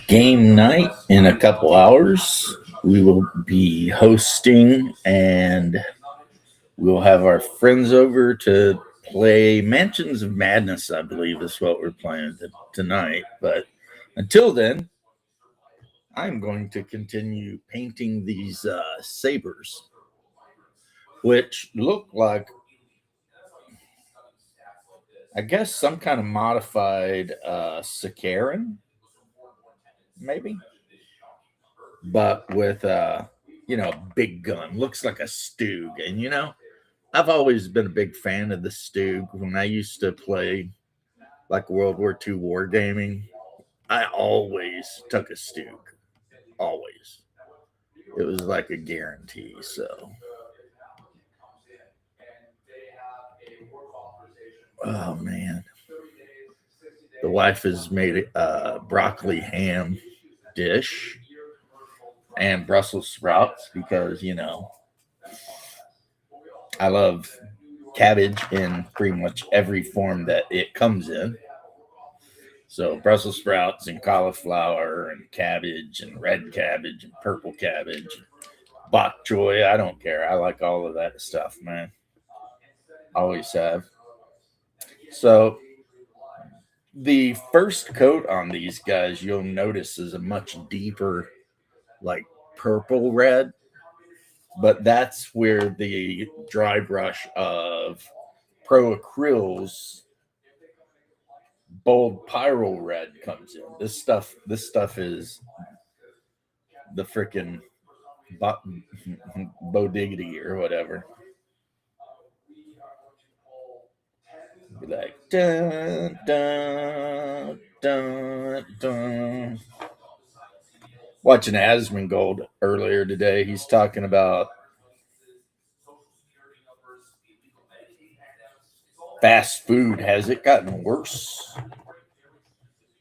game night in a couple hours. We will be hosting and we'll have our friends over to play Mansions of Madness, I believe is what we're playing tonight. But until then, I'm going to continue painting these sabers, which look like, I guess, some kind of modified Sakaran, maybe, but with big gun. Looks like a Stug, and I've always been a big fan of the Stug. When I used to play like World War II wargaming, I always took a Stug. Always. It was like a guarantee. So, oh man, the wife has made a broccoli ham dish and Brussels sprouts because I love cabbage in pretty much every form that it comes in. So Brussels sprouts and cauliflower and cabbage and red cabbage and purple cabbage, bok choy. I don't care. I like all of that stuff, man. Always have. So the first coat on these guys, you'll notice, is a much deeper, like purple red. But that's where the dry brush of Pro Acryls bold pyro red comes in. This stuff is the freaking Bo Diggity or whatever. Be like dun dun dun dun. Watching Asmongold earlier today, he's talking about fast food. Has it gotten worse?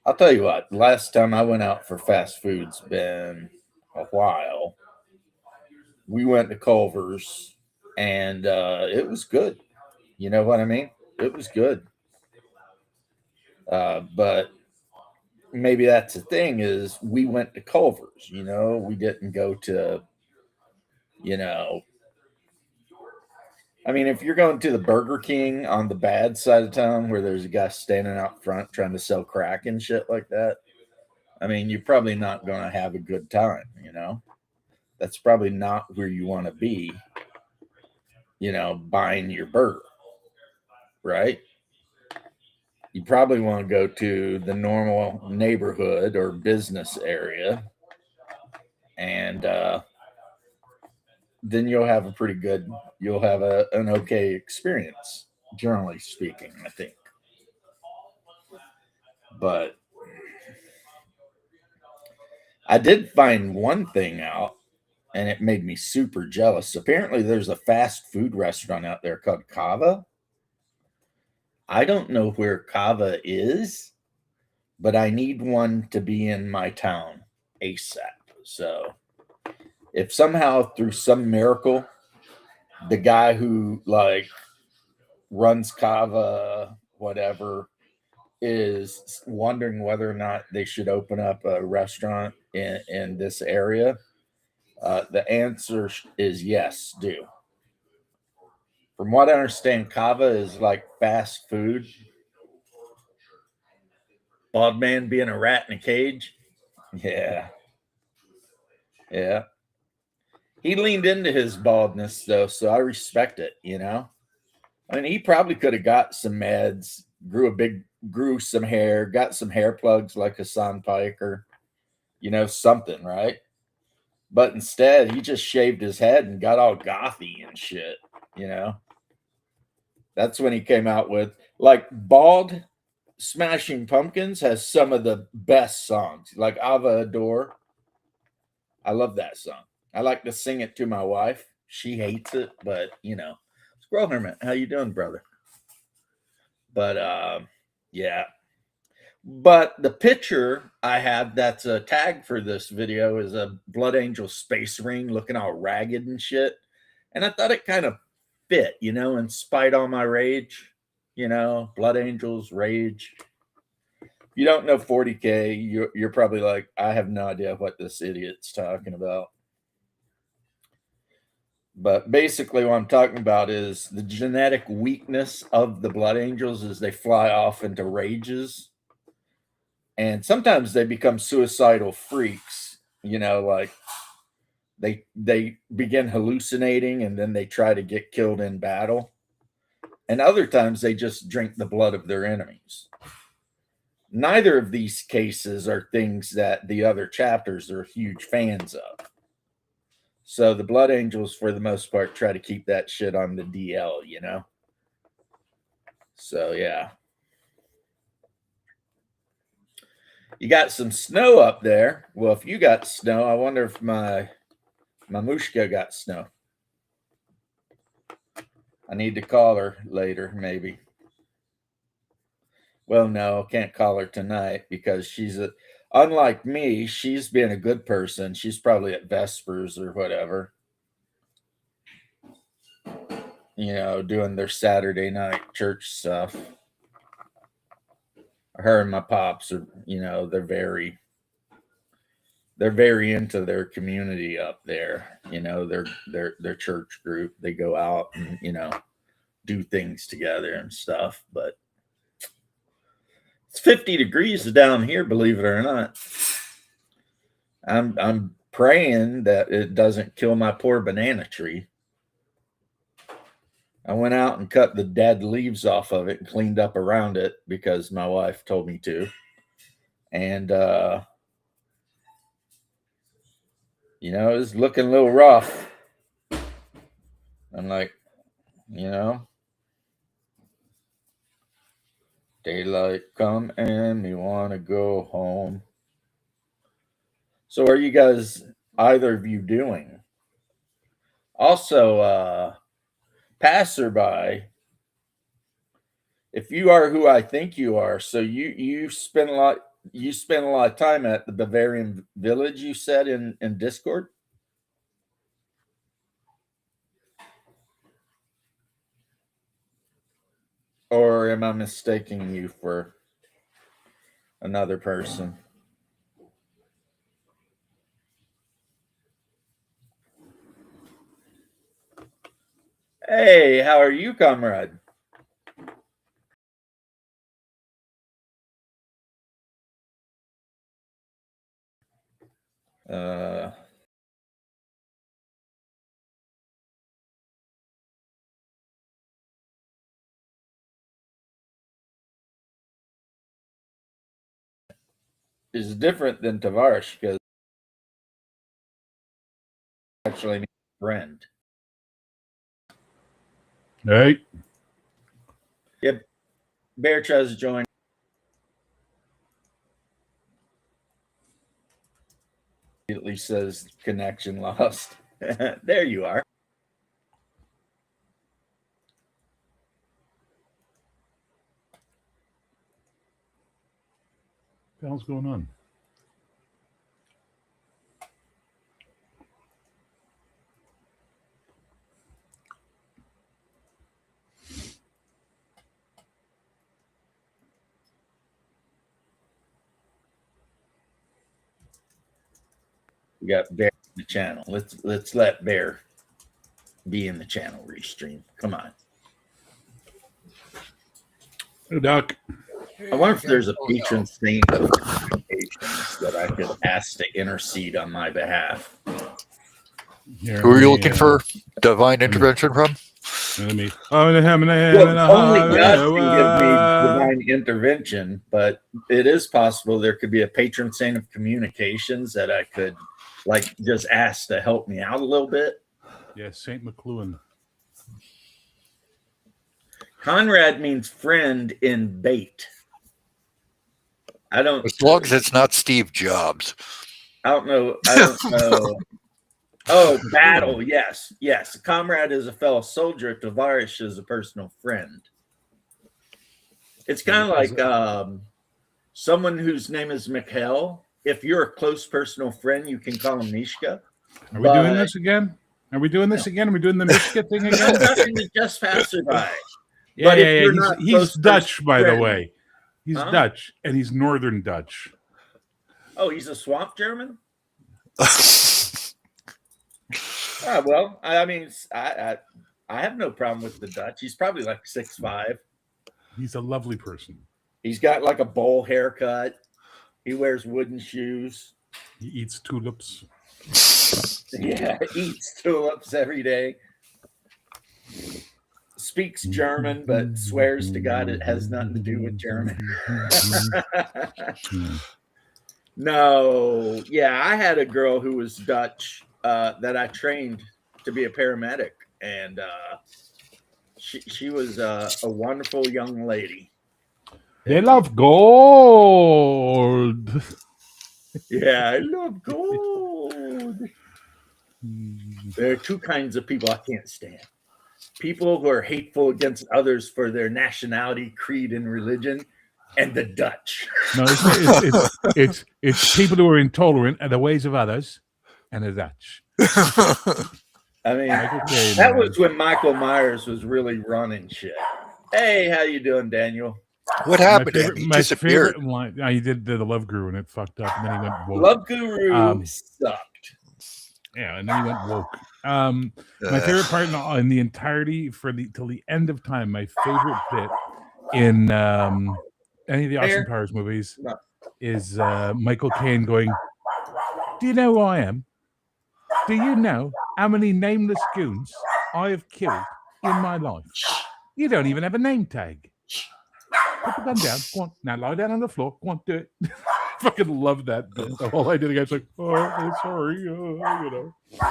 I'll tell you what. Last time I went out for fast food's been a while. We went to Culver's, and it was good. You know what I mean? It was good. But maybe that's the thing is we went to Culver's. We didn't go to you know. I mean, if you're going to the Burger King on the bad side of town where there's a guy standing out front trying to sell crack and shit like that, I mean, you're probably not going to have a good time. That's probably not where you want to be. Buying your burger, right? You probably want to go to the normal neighborhood or business area, and then you'll have an okay experience, generally speaking, I think. But I did find one thing out, and it made me super jealous. Apparently, there's a fast food restaurant out there called Kava. I don't know where Kava is, but I need one to be in my town ASAP. So if somehow through some miracle the guy who like runs Kava whatever is wondering whether or not they should open up a restaurant in this area, the answer is yes, do. From what I understand, Kava is like fast food. Bald man being a rat in a cage. Yeah, yeah. He leaned into his baldness though, so I respect it. I mean, he probably could have got some meds, grew some hair, got some hair plugs like Hassan Piker, something, right? But instead, he just shaved his head and got all gothy and shit, you know? That's when he came out with, like, Bald Smashing Pumpkins has some of the best songs, like Ava Adore. I love that song. I like to sing it to my wife. She hates it, but, Squirrel Hermit, how you doing, brother? But, yeah. But the picture I have that's a tag for this video is a Blood Angel space ring looking all ragged and shit. And I thought it kind of fit, in spite all my rage, Blood Angels, rage. you don't know 40K, you're probably like, I have no idea what this idiot's talking about. But basically, what I'm talking about is the genetic weakness of the Blood Angels is they fly off into rages. And sometimes they become suicidal freaks, like they begin hallucinating and then they try to get killed in battle. And other times they just drink the blood of their enemies. Neither of these cases are things that the other chapters are huge fans of. So the Blood Angels, for the most part, try to keep that shit on the DL, So, yeah. You got some snow up there. Well, if you got snow, I wonder if my Mushka got snow. I need to call her later, maybe. Well, no, can't call her tonight because unlike me, she's been a good person. She's probably at Vespers or whatever, doing their Saturday night church stuff. Her and my pops are, they're very into their community up there. Their church group. They go out and, do things together and stuff. But it's 50 degrees down here, believe it or not. I'm praying that it doesn't kill my poor banana tree. I went out and cut the dead leaves off of it and cleaned up around it because my wife told me to. And, it's looking a little rough. I'm like, daylight come and we want to go home. So are you guys, either of you, doing? Also, passerby, if you are who I think you are, so you spend a lot of time at the Bavarian Village, you said in Discord? Or am I mistaking you for another person? Hey, how are you, comrade? Is different than Tavares because actually means friend. Hey. Yep. Bear tries to join. Immediately says connection lost. There you are. What the hell's going on? We got Bear in the channel. Let's let Bear be in the channel restream. Come on. Hey, Doc. I wonder if there's a patron saint of communications that I could ask to intercede on my behalf. Here, who are you looking for divine intervention from? Only God can give me divine intervention, but it is possible there could be a patron saint of communications that I could just ask to help me out a little bit. Yeah, Saint McLuhan. Conrad means friend in bait. I don't. As long as it's not Steve Jobs. I don't know. Oh, battle. Yes. Comrade is a fellow soldier. Tavares is a personal friend. It's kind of like someone whose name is Mikhail. If you're a close personal friend, you can call him Mishka. Are we doing this again? Are we doing the Mishka thing again? Nothing to just passerby. Yeah, he's Dutch, by the way. He's Huh? Dutch, and he's Northern Dutch. Oh, he's a swamp German. Well, I mean, I have no problem with the Dutch. He's probably like 6'5". He's a lovely person. He's got like a bowl haircut. He wears wooden shoes. He eats tulips. Yeah, eats tulips every day. Speaks German, but swears to God it has nothing to do with German. No, yeah, I had a girl who was Dutch that I trained to be a paramedic, and she was a wonderful young lady. They love gold. Yeah, I love gold. There are two kinds of people I can't stand. People who are hateful against others for their nationality, creed, and religion, and the Dutch. No, it's people who are intolerant of the ways of others and the Dutch. I mean, Okay, that man. was when Michael Myers was really running shit. Hey, how you doing, Daniel? What happened? He disappeared. favorite line. He did the Love Guru and it fucked up, and then he went woke. Love Guru sucked. Yeah, and then he went woke. My favorite part in the entirety till the end of time. My favorite bit in any of the Austin Powers movies is Michael Caine going, "Do you know who I am? Do you know how many nameless goons I have killed in my life? You don't even have a name tag. Put the gun down. Go on. Now lie down on the floor. Go on, do it." Fucking love that bit. The whole idea, the guy's like, "Oh, sorry," you know. It's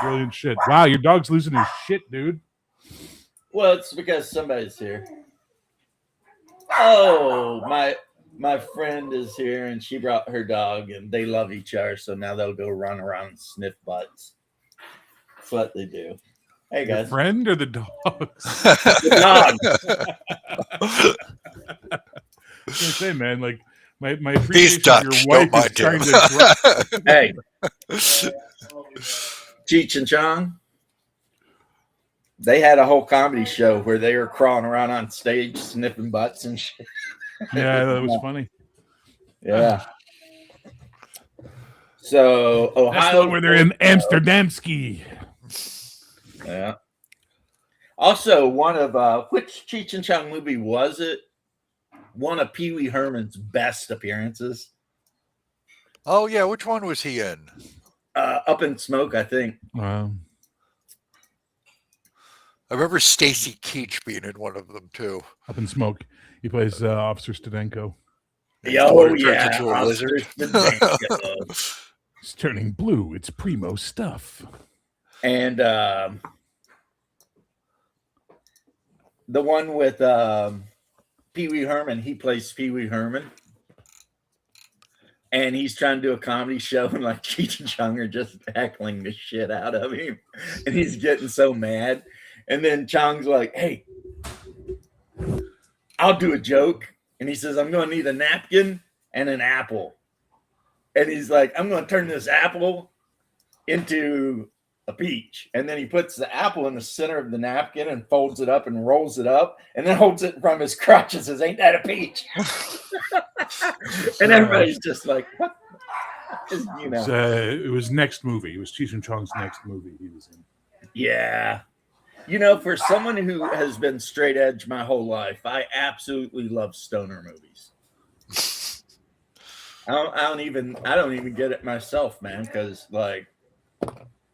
brilliant shit. Wow, your dog's losing his shit, dude. Well, it's because somebody's here. Oh, my friend is here, and she brought her dog, and they love each other, so now they'll go run around and sniff butts. That's what they do. Hey, guys. The friend or the dogs? The dog. I was gonna say, man, like my appreciation Dutch. of your wife Don't is trying to Hey, Cheech and Chong. They had a whole comedy show where they were crawling around on stage sniffing butts and shit. Yeah, that was funny. Yeah. So That's the Ohio, one where they're in Amsterdamski. Yeah. Also, one of which Cheech and Chong movie was it? One of Pee Wee Herman's best appearances. Oh yeah, which one was he in? Up in Smoke, I think. Wow. I remember Stacy Keach being in one of them too. Up in Smoke. He plays Officer Stadenko. Oh Turns yeah, into a lizard. It's turning blue. It's primo stuff. And the one with Pee Wee Herman, he plays Pee Wee Herman. And he's trying to do a comedy show, and like Cheech and Chong are just heckling the shit out of him. And he's getting so mad. And then Chong's like, "Hey, I'll do a joke." And he says, "I'm going to need a napkin and an apple." And he's like, "I'm going to turn this apple into a peach." And then he puts the apple in the center of the napkin and folds it up and rolls it up and then holds it from his crotch and says, "Ain't that a peach?" And everybody's just like, "What?" You know. It was next movie. It was Cheech and Chong's next movie he was in. Yeah. You know, for someone who has been straight edge my whole life, I absolutely love stoner movies. I don't even get it myself, man, because like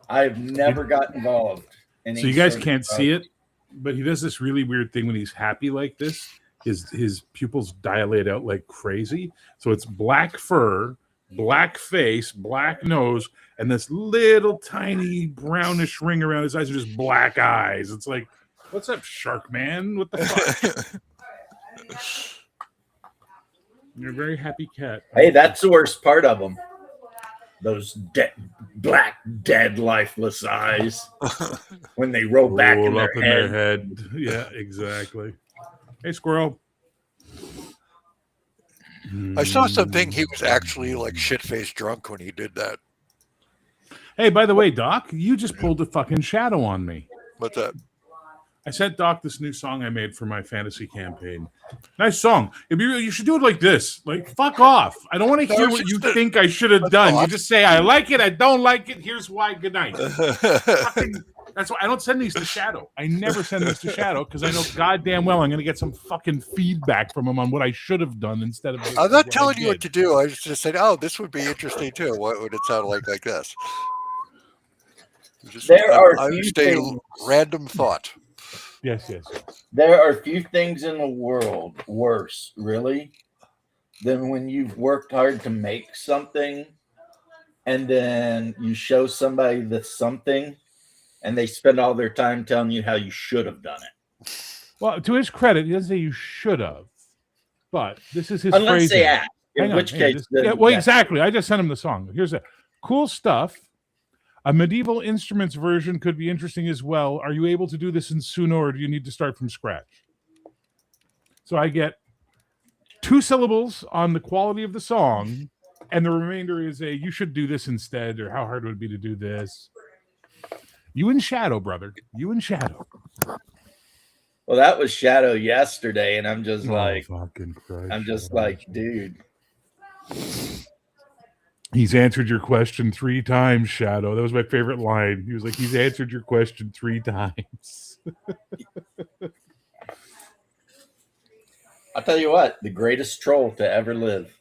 I've never got involved. In So you guys can't see it, but he does this really weird thing when he's happy like this. His pupils dilate out like crazy. So it's black fur, black face, black nose, and this little tiny brownish ring around his eyes are just black eyes. It's like, what's up, Shark Man? What the fuck? You're a very happy cat. Hey, that's the worst part of them. Those black, dead, lifeless eyes when they roll back in their head. Yeah, exactly. Hey, squirrel. I saw something. He was actually like shit-faced drunk when he did that. Hey, by the way, Doc, you just pulled a fucking shadow on me. What's that? I sent Doc this new song I made for my fantasy campaign. Nice song. You should do it like this. Like, fuck off. I don't want to hear what you think I should have done. You just say, I like it, I don't like it, here's why, good night. That's why I don't send these to Shadow. I never send these to Shadow because I know goddamn well I'm going to get some fucking feedback from him on what I should have done instead of. I'm not telling you what to do. I just said, oh, this would be interesting too. What would it sound like this? I just a random thought. Yes. There are few things in the world worse, really, than when you've worked hard to make something and then you show somebody the something and they spend all their time telling you how you should have done it. Well, to his credit, he doesn't say you should have, but this is his Unless phrasing. they ask, in which case. Exactly. I just sent him the song. Here's it. Cool stuff. A medieval instruments version could be interesting as well. Are you able to do this in Suno, or do you need to start from scratch? So I get 2 syllables on the quality of the song, and the remainder is you should do this instead, or how hard would it be to do this? You and Shadow, brother. You and Shadow. Well, that was Shadow yesterday, and I'm just fucking Christ, dude. He's answered your question 3 times, Shadow. That was my favorite line. He was like, he's answered your question 3 times. I'll tell you what, the greatest troll to ever live.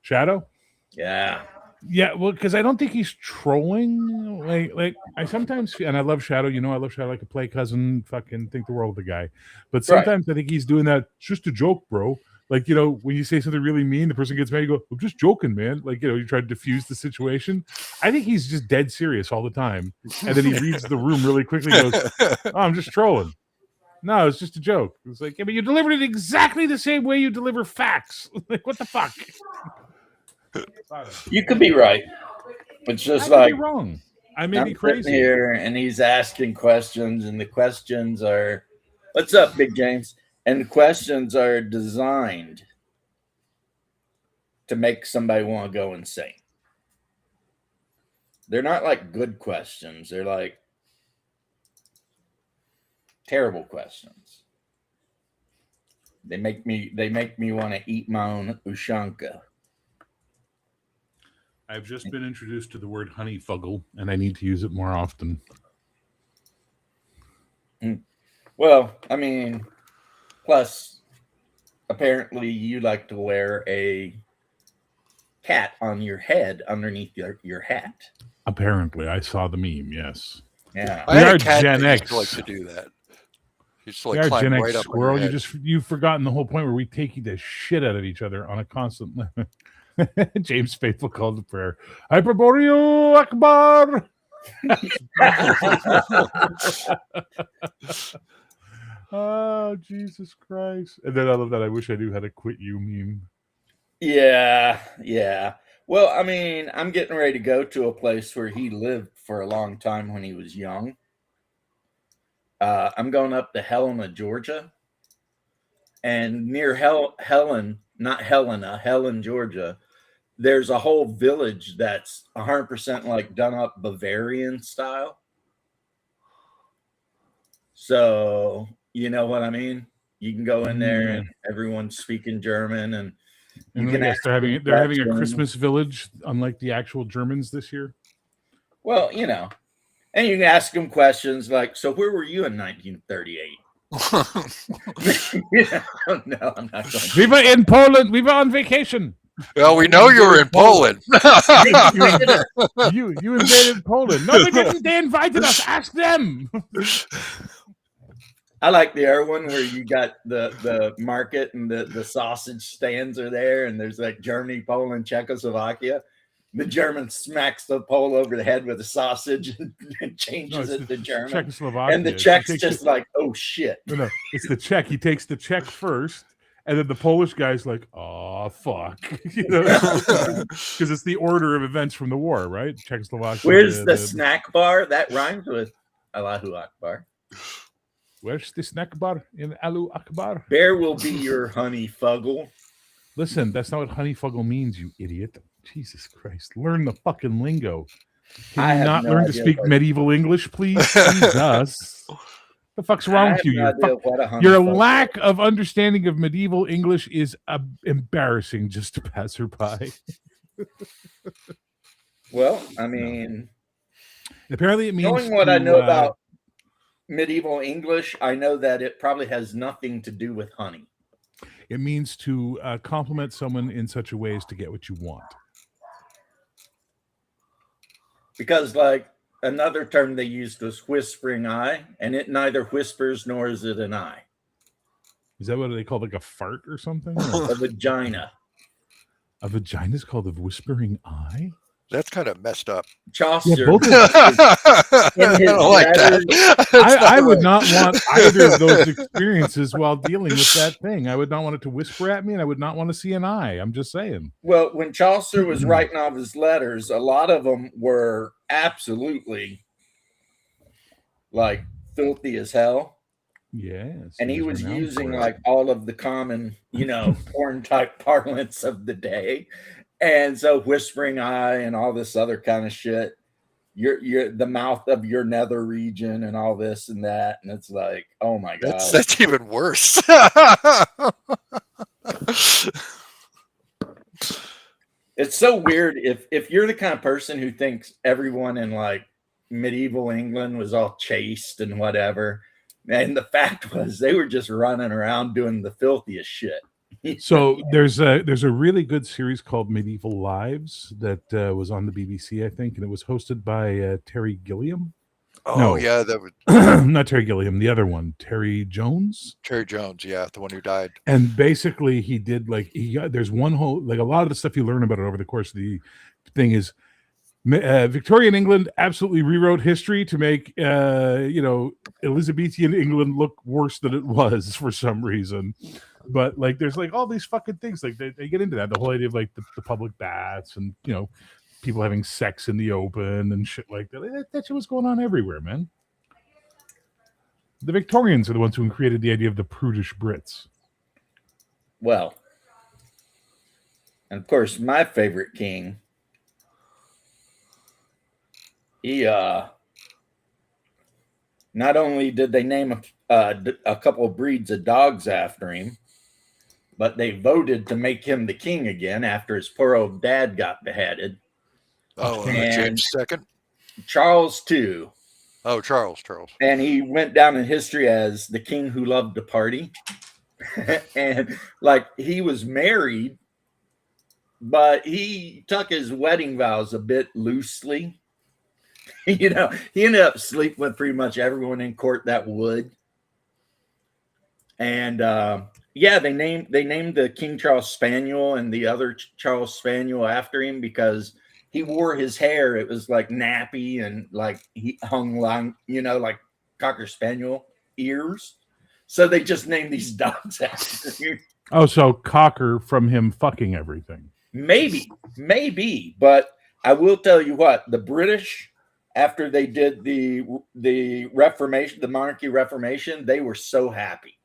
Shadow? Yeah. Yeah, well, because I don't think he's trolling. Like I sometimes, and I love Shadow. You know, I love Shadow like a play cousin. Fucking think the world of the guy. But sometimes I think he's doing that. It's just a joke, bro. Like, you know, when you say something really mean, the person gets mad. You go, I'm just joking, man. Like, you know, you try to diffuse the situation. I think he's just dead serious all the time. And then he reads the room really quickly and goes, oh, I'm just trolling. No, it's just a joke. It's like, yeah, but you delivered it exactly the same way you deliver facts. Like, what the fuck? You could be right. It's just I could be wrong. I may be crazy here, and he's asking questions, and the questions are, "What's up, Big James?" And the questions are designed to make somebody want to go insane. They're not like good questions. They're like terrible questions. They make me want to eat my own ushanka. I've just been introduced to the word honeyfuggle, and I need to use it more often. Well, I mean, plus, apparently you like to wear a cat on your head underneath your hat. Apparently, I saw the meme, yes. Yeah. We are Gen X. Like to do that. We are Gen X squirrel. You've forgotten the whole point where we take the shit out of each other on a constant. James Faithful called the prayer. Hyperboreal Akbar. Oh, Jesus Christ. And then I love that I wish I knew how to quit you meme. Yeah. Well, I mean, I'm getting ready to go to a place where he lived for a long time when he was young. I'm going up to Helena, Georgia. And near Helen, Georgia, there's a whole village that's 100% like done up Bavarian style. So, you know what I mean? You can go in there and everyone's speaking German, and you can they're having a Christmas village, unlike the actual Germans this year. Well, you know, and you can ask them questions like, so where were you in 1938? No, I'm not going. We were in Poland. We were on vacation. Well, we know you were in Poland. You invaded Poland. No, we didn't. They invited us. Ask them. I like the other one where you got the market and the sausage stands are there, and there's like Germany, Poland, Czechoslovakia. The German smacks the Pole over the head with a sausage and changes it to German. Czechoslovakia. And the Czech's just like, oh shit. No, it's the Czech. He takes the Czech first, and then the Polish guy's like, oh fuck, you know, because it's the order of events from the war, right? Czechoslovakia. Where's the snack bar? That rhymes with Allahu Akbar. Where's the snack bar in Allahu Akbar? Bear will be your honeyfuggle. Listen, that's not what honeyfuggle means, you idiot. Jesus Christ. Learn the fucking lingo. Can you not learn to speak medieval English, please? Jesus. The fuck's wrong with you? Your lack of understanding of medieval English is embarrassing just to passerby. Well, I mean, apparently it means knowing what I know about medieval English, I know that it probably has nothing to do with honey. It means to compliment someone in such a way as to get what you want. Because, like, another term they used was whispering eye, and it neither whispers nor is it an eye. Is that what they call, like a fart or something? A vagina. A vagina is called a whispering eye? That's kind of messed up. Chaucer. I would not want either of those experiences while dealing with that thing. I would not want it to whisper at me, and I would not want to see an eye. I'm just saying. Well, when Chaucer was writing all his letters, a lot of them were absolutely like filthy as hell. Yes. And he was using like all of the common, porn type parlance of the day. And so whispering eye and all this other kind of shit, you're the mouth of your nether region and all this and that. And it's like, oh my God. That's even worse. It's so weird if you're the kind of person who thinks everyone in like medieval England was all chaste and whatever. And the fact was they were just running around doing the filthiest shit. So there's a really good series called Medieval Lives that was on the BBC, I think, and it was hosted by Terry Gilliam. Oh, no. Yeah, that was not Terry Gilliam, the other one, Terry Jones. Terry Jones, yeah, the one who died. And basically, he did there's one whole a lot of the stuff you learn about it over the course of the thing is Victorian England absolutely rewrote history to make Elizabethan England look worse than it was for some reason. But like, there's like all these fucking things like they get into that, the whole idea of like the public baths and people having sex in the open and shit like that. That shit was going on everywhere, man. The Victorians are the ones who created the idea of the prudish Brits. Well, and of course, my favorite king. He not only did they name a couple of breeds of dogs after him, but they voted to make him the king again after his poor old dad got beheaded. Oh, and James II? Charles II. Oh, Charles. And he went down in history as the king who loved to party. And like, he was married, but he took his wedding vows a bit loosely. He ended up sleeping with pretty much everyone in court that would. And they named the King Charles Spaniel and the other Charles Spaniel after him because he wore his hair. It was like nappy and like he hung long, like Cocker Spaniel ears. So they just named these dogs after him. Oh, so Cocker from him fucking everything. Maybe. But I will tell you what, the British, after they did the Reformation, the monarchy reformation, they were so happy.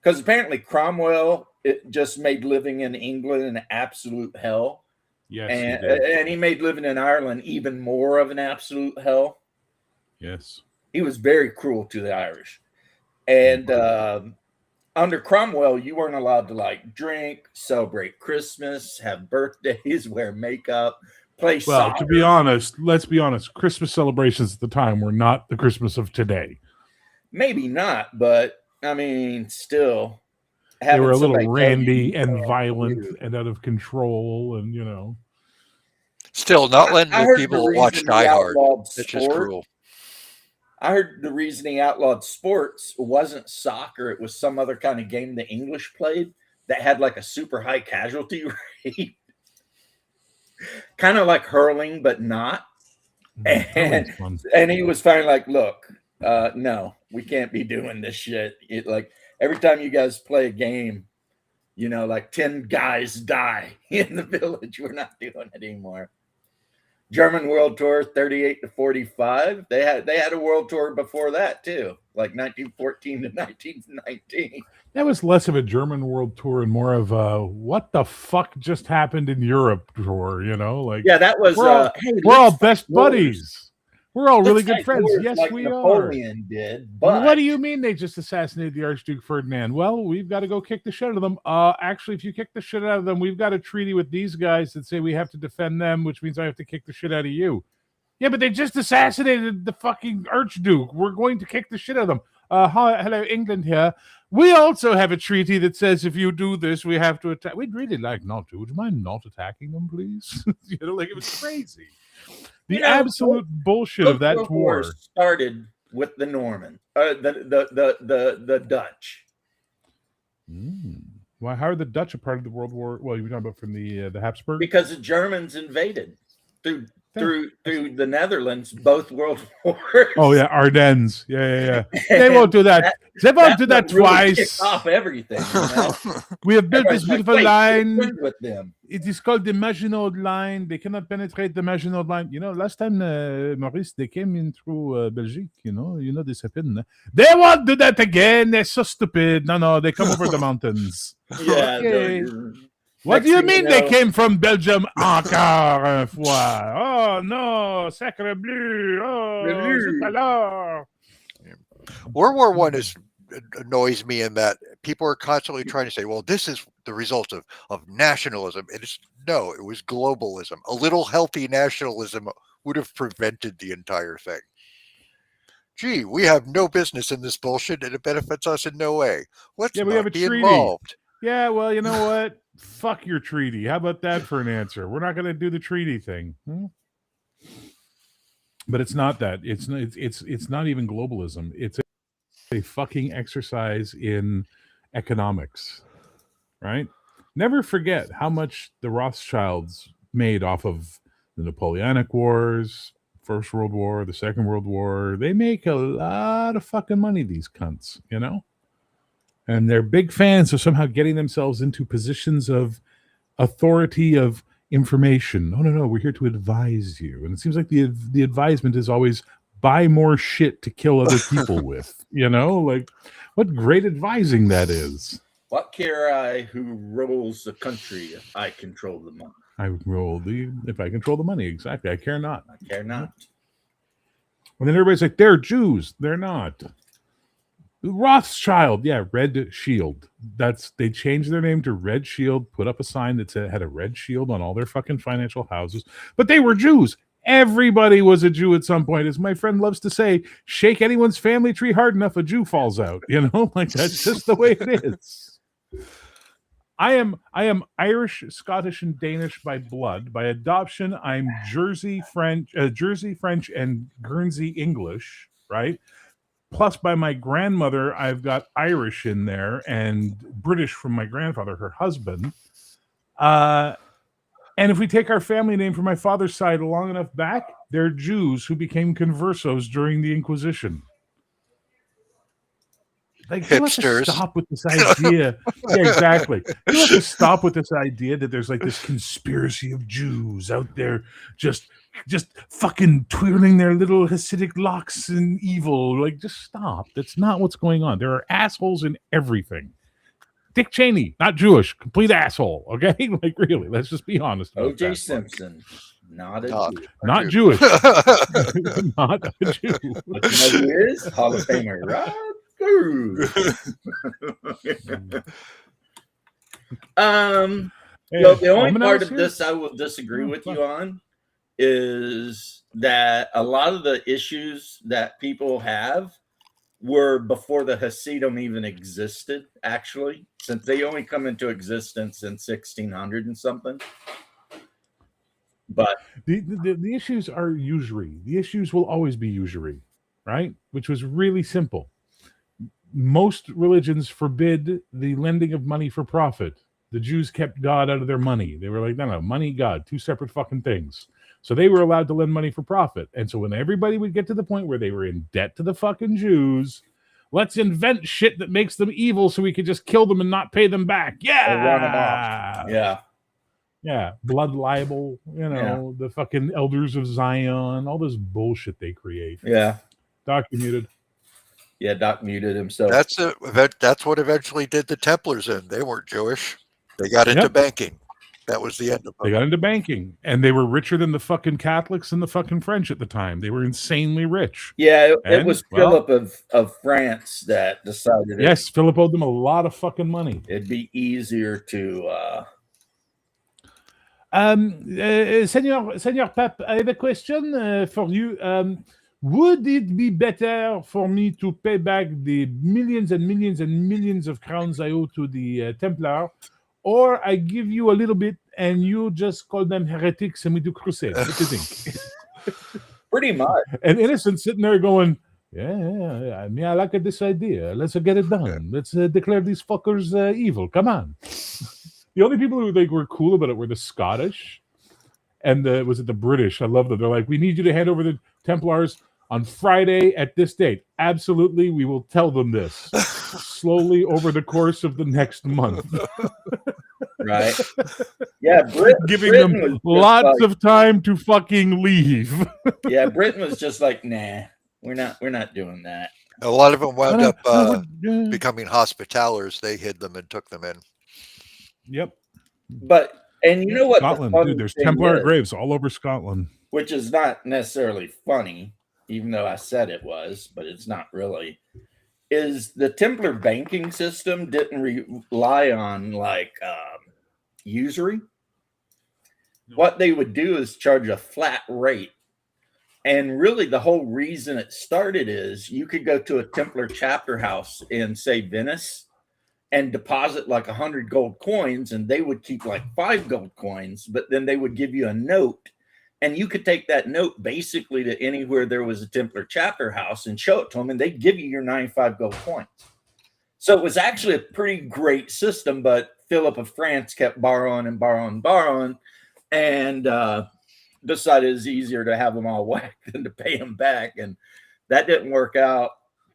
Because apparently Cromwell, it just made living in England an absolute hell. Yes, and he made living in Ireland even more of an absolute hell. Yes. He was very cruel to the Irish. And under Cromwell, you weren't allowed to like drink, celebrate Christmas, have birthdays, wear makeup, play soccer. Well, to be honest, let's be honest, Christmas celebrations at the time were not the Christmas of today. Maybe not, but I mean, still. They were a little randy and violent and out of control and, Still, not letting people watch Die Hard. It's just cruel. I heard the reason he outlawed sports wasn't soccer. It was some other kind of game the English played that had like a super high casualty rate. Kind of like hurling, but not. And he was finally like, look, no, we can't be doing this shit. It like every time you guys play a game, like 10 guys die in the village. We're not doing it anymore. German World Tour 38 to 45. They had a world tour before that too, like 1914 to 1919. That was less of a German world tour and more of a what the fuck just happened in Europe tour, like that was we're all best buddies. We're all really Let's good fight friends. wars Yes, like we Napoleon did. are. But What do you mean they just assassinated the Archduke Ferdinand? Well, we've got to go kick the shit out of them. Actually, if you kick the shit out of them, we've got a treaty with these guys that say we have to defend them, which means I have to kick the shit out of you. Yeah, but they just assassinated the fucking Archduke. We're going to kick the shit out of them. Hello, England here. We also have a treaty that says if you do this, we have to attack. We'd really like not to. Would you mind not attacking them, please? Like it was crazy. The absolute bullshit of that war started with the Norman, the Dutch. Why? How are the Dutch a part of the World War? Well, you're talking about from the Habsburg? Because the Germans invaded through the Netherlands, both world wars. Oh yeah, Ardennes. Yeah. They won't do that. They won't do that really twice. Off everything. We have built this beautiful line. With them. It is called the Maginot Line. They cannot penetrate the Maginot Line. Last time, Maurice, they came in through Belgique. This happened. They won't do that again. They're so stupid. No, they come over the mountains. Yeah. Okay. What do you mean they came from Belgium encore une fois? Oh, no, sacre bleu. Oh, zut alors. World War I annoys me in that people are constantly trying to say, well, this is the result of nationalism. It was globalism. A little healthy nationalism would have prevented the entire thing. Gee, we have no business in this bullshit and it benefits us in no way. Let's not be involved. Yeah, well, you know what? Fuck your treaty. How about that for an answer? We're not going to do the treaty thing. But it's not that. It's not even globalism. It's a fucking exercise in economics, right? Never forget how much the Rothschilds made off of the Napoleonic Wars, First World War, the Second World War. They make a lot of fucking money, these cunts, And they're big fans of somehow getting themselves into positions of authority of information. No, we're here to advise you. And it seems like the advisement is always buy more shit to kill other people with. Like what great advising that is. What care I who rules the country if I control the money? If I control the money, exactly. I care not. I care not. And then everybody's like, they're Jews. They're not. Rothschild, yeah, Red Shield. They changed their name to Red Shield, put up a sign that had a red shield on all their fucking financial houses, but they were Jews. Everybody was a Jew at some point. As my friend loves to say, shake anyone's family tree hard enough, a Jew falls out. Like that's just the way it is. I am Irish, Scottish, and Danish by blood. By adoption, I'm Jersey French, and Guernsey English, right? Plus, by my grandmother, I've got Irish in there and British from my grandfather, her husband. And if we take our family name from my father's side long enough back, they're Jews who became conversos during the Inquisition. Like, you have to stop with this idea. Yeah, exactly. You have to stop with this idea that there's like this conspiracy of Jews out there just fucking twirling their little Hasidic locks and evil. Like, just stop. That's not what's going on. There are assholes in everything. Dick Cheney, not Jewish, complete asshole. Okay, like really. Let's just be honest. O.J. Simpson, not a Jew. Not Jewish. Not a Jew. But you know who is? Hall of Famer, Rod Guru. The only part of this I will disagree with you on is that a lot of the issues that people have were before the Hasidim even existed, actually, since they only come into existence in 1600 and something. But the issues are usury. The issues will always be usury, right? Which was really simple. Most religions forbid the lending of money for profit. The Jews kept God out of their money. They were like, no, money, God, two separate fucking things. So they were allowed to lend money for profit. And so when everybody would get to the point where they were in debt to the fucking Jews, let's invent shit that makes them evil so we could just kill them and not pay them back. Yeah. Yeah. Yeah. Blood libel, the fucking elders of Zion, all this bullshit they create. Yeah. Doc, you muted. Yeah, Doc muted himself. That's what eventually did the Templars in. They weren't Jewish. They got into banking. That was the end of They it. got into banking, and they were richer than the fucking Catholics and the fucking French at the time. They were insanely rich. Yeah, it And, was well- Philip of France that decided Yes, Philip owed them a lot of fucking money. it'd be easier to Senor Pap, I have a question for you. Would it be better for me to pay back the millions and millions and millions of crowns I owe to the Templar, or I give you a little bit and you just call them heretics and we do crusade? What do you think? pretty much. And Innocent sitting there going, yeah, I mean, I like this idea. Let's get it done. Let's declare these fuckers evil. Come on. The only people who were cool about it were the Scottish and was it the British? I love them. They're like, we need you to hand over the Templars on Friday at this date. Absolutely, we will tell them this slowly over the course of the next month. Right. Yeah, Giving Britain them was just lots like- of time to fucking leave. Yeah, Britain was just like, nah, we're not doing that. A lot of them wound up Yeah. becoming hospitalers. They hid them and took them in. Yep. But and you know what? the Scotland, funny dude. There's thing Templar is, graves all over Scotland. which is not necessarily funny, even though I said it was, but it's not really. Is the Templar banking system didn't rely on like usury? No. What they would do is charge a flat rate. And really, the whole reason it started is you could go to a Templar chapter house in, say, Venice and deposit like 100 gold coins, and they would keep like 5 gold coins, but then they would give you a note, and you could take that note basically to anywhere there was a Templar chapter house and show it to them, and they'd give you your 95 gold coins. So it was actually a pretty great system, but Philip of France kept borrowing and borrowing and borrowing, and decided it's easier to have them all whacked than to pay them back. And that didn't work out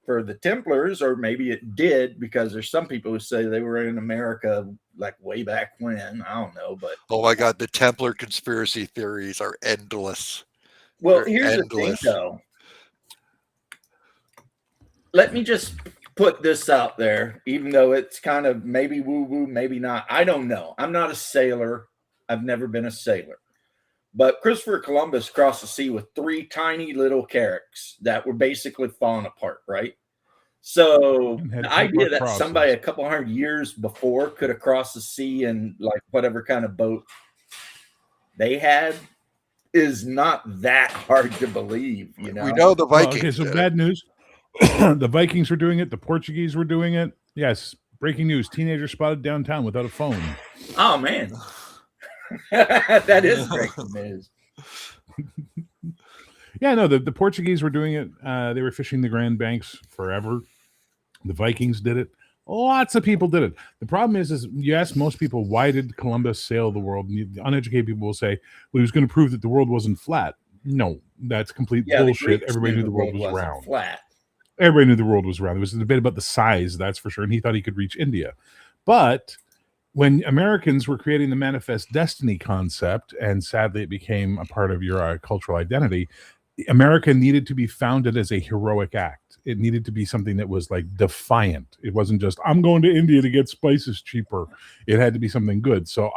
for the Templars, or maybe it did, because there's some people who say they were in America like way back when. I don't know, but Oh my God, the Templar conspiracy theories are endless. well, They're here's endless. the thing though. Let me just put this out there, even though it's kind of maybe woo-woo, maybe not. I don't know. I'm not a sailor. I've never been a sailor. But Christopher Columbus crossed the sea with 3 tiny little carracks that were basically falling apart, right? So And had the Templar idea that crosses. somebody a couple hundred years before could have crossed the sea in like whatever kind of boat they had is not that hard to believe, you know? We know the Well, Vikings. okay, so did it. bad news. The Vikings were doing it. The Portuguese were doing it. Yes. Breaking news. Teenager spotted downtown without a phone. Oh, man. That is great news. Yeah, no, the Portuguese were doing it. They were fishing the Grand Banks forever. The Vikings did it. Lots of people did it. The problem is you ask most people, why did Columbus sail the world? And the uneducated people will say, well, he was going to prove that the world wasn't flat. No, that's complete Yeah, the bullshit. Greeks Everybody knew knew the world was wasn't round. flat. Everybody knew the world was round. There was a debate about the size, that's for sure. And he thought he could reach India. But when Americans were creating the Manifest Destiny concept, and sadly it became a part of your cultural identity, America needed to be founded as a heroic act. It needed to be something that was like defiant. It wasn't just, I'm going to India to get spices cheaper. It had to be something good. So,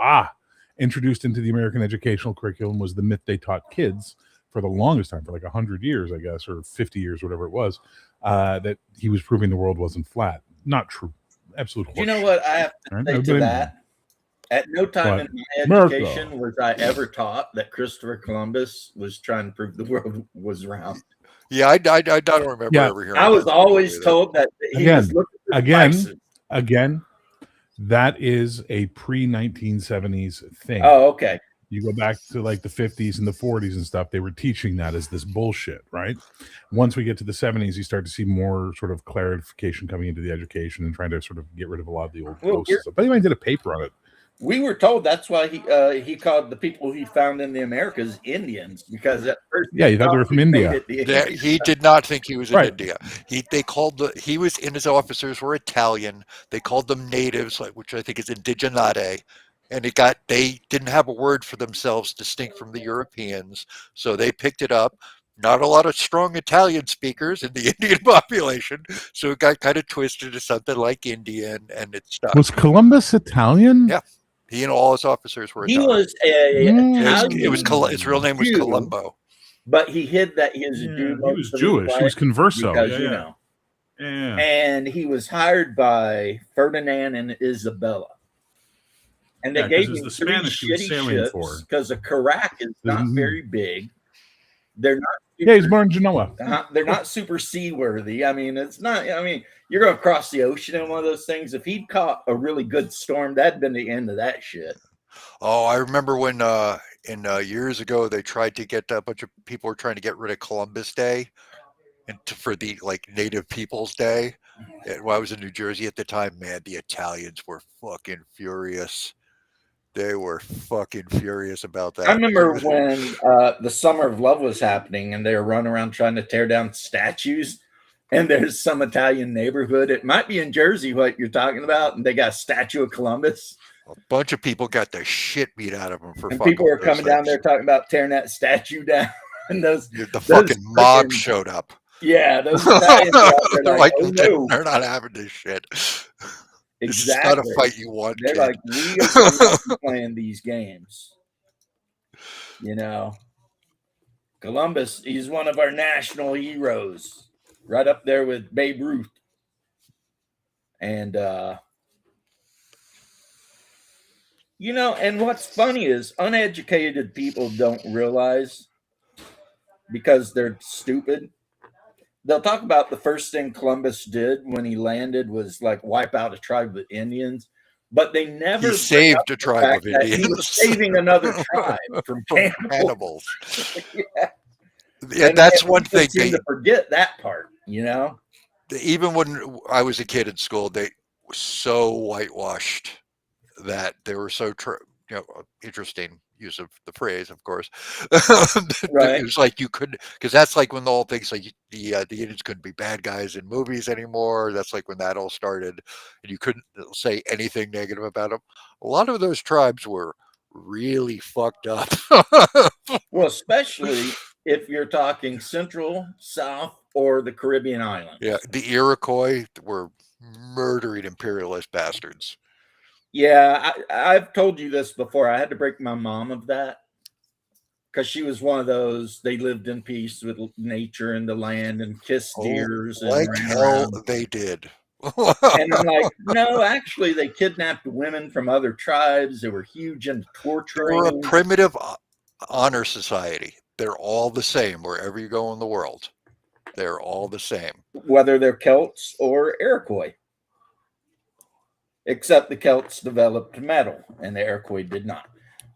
introduced into the American educational curriculum was the myth they taught kids for the longest time, for like 100 years, I guess, or 50 years, whatever it was, that he was proving the world wasn't flat. Not true. Absolute Do you know horseshit. what I have to Right? say No, to but that? At no time What? in my America. education was I ever taught that Christopher Columbus was trying to prove the world was round. Yeah, I don't remember Yeah, ever hearing. I was that always either. told that he Again, was looking for again, spices. Again, that is a pre-1970s thing. Oh, okay. You go back to like the 50s and the 40s and stuff, they were teaching that as this bullshit, right? Once we get to the 70s, you start to see more sort of clarification coming into the education and trying to sort of get rid of a lot of the old Well, ghosts and stuff. But anyway, I did a paper on it. We were told that's why he called the people he found in the Americas Indians, because at first Yeah, you thought they were from he made India. it the That Indians. he did not think he was in Right. India. He was in his officers were Italian. They called them natives, like which I think is indigenate, and they didn't have a word for themselves distinct from the Europeans, so they picked it up. Not a lot of strong Italian speakers in the Indian population, so it got kind of twisted to something like Indian, and it stuck. Was Columbus Italian? Yeah. He and all his officers were He Italian. was a His real name was Jew, Columbo. but he hid that he was a Jew. He was Jewish. He was converso. Because, Yeah. And he was hired by Ferdinand and Isabella. And they gave him the three Spanish he was shitty sailing for. ships because the Carac is not very big. They're not. Yeah, he's born in Genoa. They're not super seaworthy. I mean, it's not. I mean, you're going to cross the ocean in one of those things. If he'd caught a really good storm, that'd been the end of that shit. Oh, I remember when years ago they tried to get a bunch of people were trying to get rid of Columbus Day, and for the Native Peoples Day. And when I was in New Jersey at the time, man, the Italians were fucking furious. They were fucking furious about that. I remember when the Summer of Love was happening and they were running around trying to tear down statues. And there's some Italian neighborhood. It might be in Jersey, what you're talking about. And they got a statue of Columbus. A bunch of people got the shit beat out of them for and fucking. People were coming down there talking about tearing that statue down. And the fucking mob showed up. Yeah, those Italians are out there they're like, like, oh, no. They're not having this shit. Exactly. This is not a fight you want. They're kid. like, we are not playing these games. You know, Columbus, he's one of our national heroes, right up there with Babe Ruth. And, you know, and what's funny is uneducated people don't realize, because they're stupid, they'll talk about the first thing Columbus did when he landed was like wipe out a tribe of Indians, but they never he saved a tribe of Indians. He was saving another tribe from cannibals. Yeah, and that's one thing they seem to forget that part. You know, even when I was a kid in school, they were so whitewashed that they were so interesting. Use of the phrase, of course. Right. It was like you couldn't, because that's like when the whole thing's like the Indians couldn't be bad guys in movies anymore. That's like when that all started, and you couldn't say anything negative about them. A lot of those tribes were really fucked up. Well, especially if you're talking Central, South, or the Caribbean islands. Yeah, the Iroquois were murdering imperialist bastards. Yeah, I've told you this before. I had to break my mom of that because she was one of those. They lived in peace with nature and the land and kissed deers. Like hell they did. And I'm like, no, actually, they kidnapped women from other tribes. They were huge in torturing. We're a primitive honor society. They're all the same wherever you go in the world. They're all the same. Whether they're Celts or Iroquois. Except the Celts developed metal and the Iroquois did not.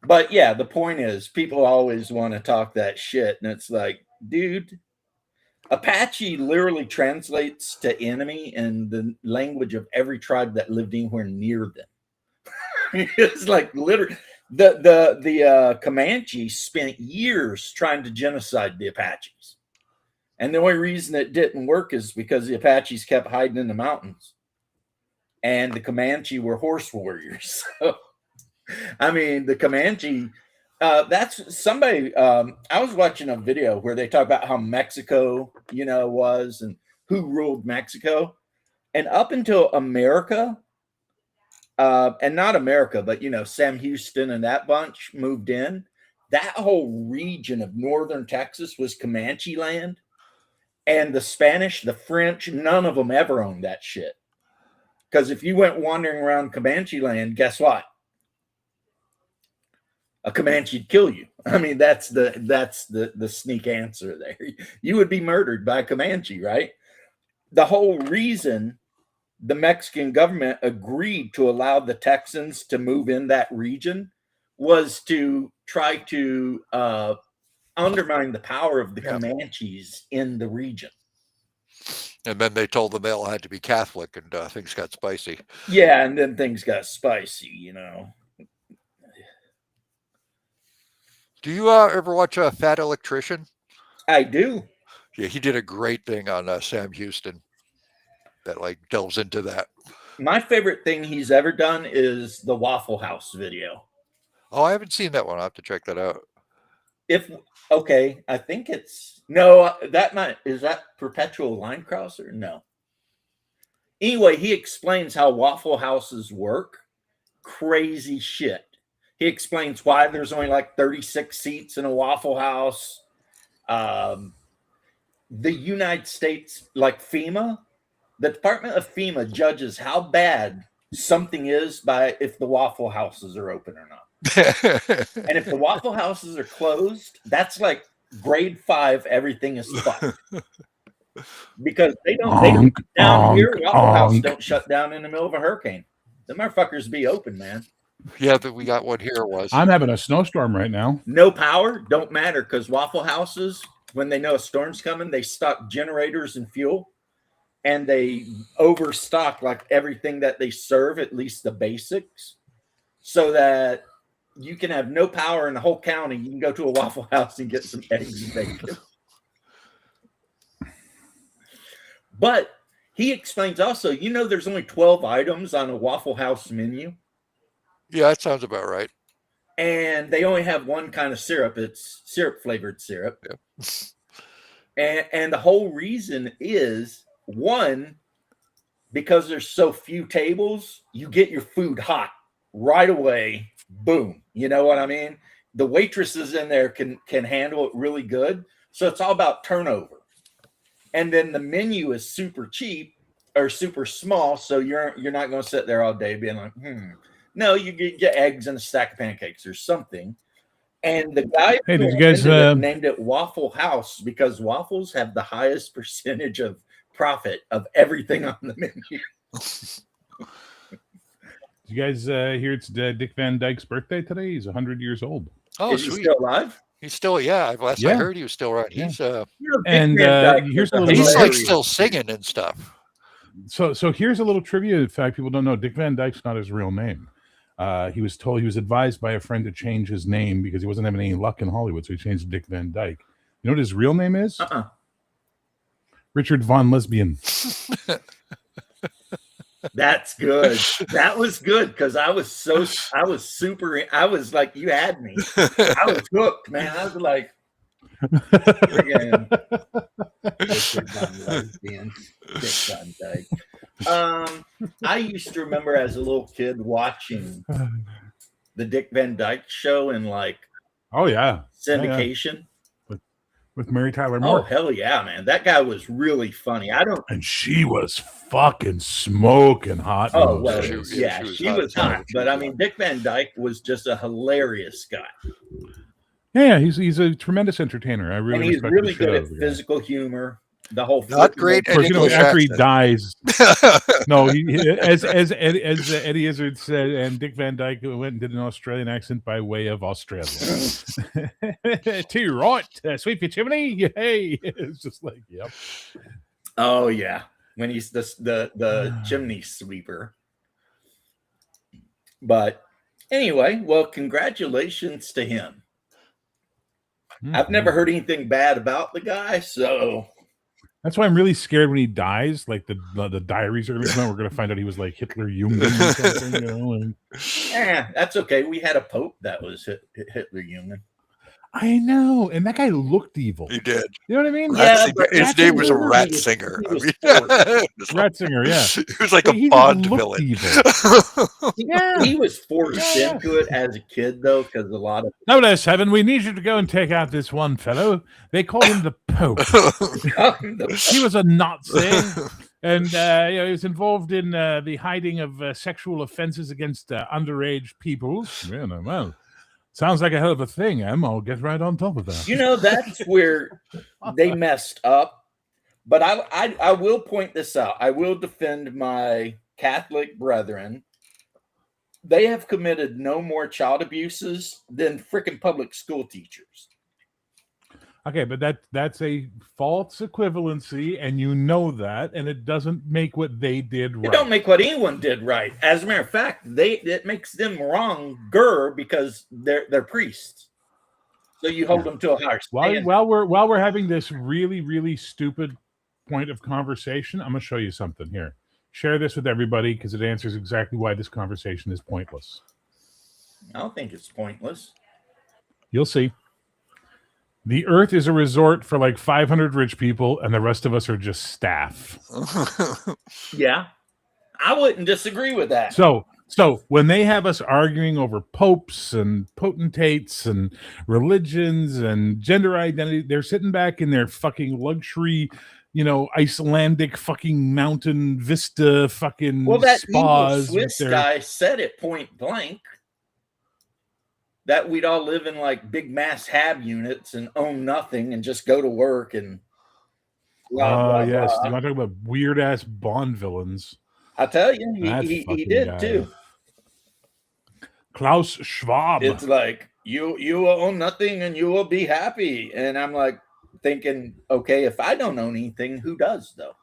But yeah, the point is people always want to talk that shit. And it's like, dude, Apache literally translates to enemy in the language of every tribe that lived anywhere near them. It's like literally the Comanche spent years trying to genocide the Apaches. And the only reason it didn't work is because the Apaches kept hiding in the mountains. And the Comanche were horse warriors. So, I mean, the Comanche, that's somebody, I was watching a video where they talk about how Mexico, was and who ruled Mexico. And up until America, and not America, but, Sam Houston and that bunch moved in, that whole region of northern Texas was Comanche land. And the Spanish, the French, none of them ever owned that shit. Because if you went wandering around Comanche land, guess what? A Comanche'd kill you. I mean, that's the sneak answer there. You would be murdered by a Comanche, right? The whole reason the Mexican government agreed to allow the Texans to move in that region was to try to undermine the power of the Comanches in the region. And then they told them they all had to be Catholic, and things got spicy. Yeah, and then things got spicy, Do you ever watch Fat Electrician? I do. Yeah, he did a great thing on Sam Houston that delves into that. My favorite thing he's ever done is the Waffle House video. Oh, I haven't seen that one. I'll have to check that out. I think it's is that Perpetual Line Crosser? No. Anyway, he explains how Waffle Houses work. crazy shit. He explains why there's only like 36 seats in a Waffle House. The United States, like FEMA, the Department of FEMA judges how bad something is by if the Waffle Houses are open or not. And if the Waffle Houses are closed, that's like grade 5, everything is fucked. Because they don't down here, Waffle House don't shut down in the middle of a hurricane. The motherfuckers be open, man. Yeah, but we got one here. I'm having a snowstorm right now. No power, don't matter, because Waffle Houses, when they know a storm's coming, they stock generators and fuel, and they overstock like everything that they serve, at least the basics, so that you can have no power in the whole county. You can go to a Waffle House and get some eggs and bacon. But he explains also, there's only 12 items on a Waffle House menu. Yeah, that sounds about right. And they only have one kind of syrup. It's syrup-flavored syrup. Yeah. And the whole reason is, one, because there's so few tables, you get your food hot right away. Boom. You know what I mean? The waitresses in there can handle it really good. So it's all about turnover. And then the menu is super cheap or super small. So you're not going to sit there all day being like, No, you get eggs and a stack of pancakes or something. And the guy did you guys named it Waffle House because waffles have the highest percentage of profit of everything on the menu. Did you guys hear it's Dick Van Dyke's birthday today? He's 100 years old. Oh, is sweet. He still alive? He's still, last I heard he was still around. Yeah. He's here's a little he's like still singing and stuff. So here's a little trivia. In fact, people don't know Dick Van Dyke's not his real name. He was advised by a friend to change his name because he wasn't having any luck in Hollywood, so he changed to Dick Van Dyke. You know what his real name is? Richard Von Lesbian. That's good. That was good because I was like, you had me. I was hooked, man. I was like, Richard Von Lesbian, Dick Van Dyke. I used to remember as a little kid watching the Dick Van Dyke Show in like, syndication with Mary Tyler Moore. Oh hell yeah, man! That guy was really funny. And she was fucking smoking hot. Oh well, she was hot. But I mean, Dick Van Dyke was just a hilarious guy. Yeah, he's a tremendous entertainer. I really and he's respect really the shit good out at of the physical humor. The whole not great. Of course, after he dies, no, as Eddie Izzard said, and Dick Van Dyke went and did an Australian accent by way of Australia. To right, sweep your chimney. Hey, it's just like, yep. Oh yeah, when he's the chimney sweeper. But anyway, well, congratulations to him. Mm-hmm. I've never heard anything bad about the guy, so. That's why I'm really scared when he dies. Like the diaries are going to come out. We're going to find out he was like Hitler Jungen or something. Yeah, that's okay. We had a pope that was Hitler Jungen. I know, and that guy looked evil. He did. You know what I mean? His name was a Ratzinger. Ratzinger, yeah. He was like a Bond villain. He was forced into it as a kid, though, because a lot of. Notice, Heaven, we need you to go and take out this one fellow. They call him the Pope. He was a Nazi. And he was involved in the hiding of sexual offenses against underage peoples. Yeah, well. Sounds like a hell of a thing, Em. I'll get right on top of that. You know, that's where they messed up. But I will point this out. I will defend my Catholic brethren. They have committed no more child abuses than freaking public school teachers. Okay, but that's a false equivalency, and you know that, and it doesn't make what they did right. It don't make what anyone did right. As a matter of fact, it makes them wronger because they're priests. So you hold them to a higher standard. While we're having this really, really stupid point of conversation, I'm gonna show you something here. Share this with everybody because it answers exactly why this conversation is pointless. I don't think it's pointless. You'll see. The Earth is a resort for like 500 rich people, and the rest of us are just staff. Yeah, I wouldn't disagree with that. So So when they have us arguing over popes and potentates and religions and gender identity, they're sitting back in their fucking luxury, Icelandic fucking mountain vista fucking Well, that evil spas. Swiss guy said it point blank that we'd all live in like big mass hab units and own nothing and just go to work and yes. You want to talk about weird ass Bond villains? I tell you, he did guy. too. Klaus Schwab. It's like you will own nothing and you will be happy. And I'm like thinking, okay, if I don't own anything, who does though?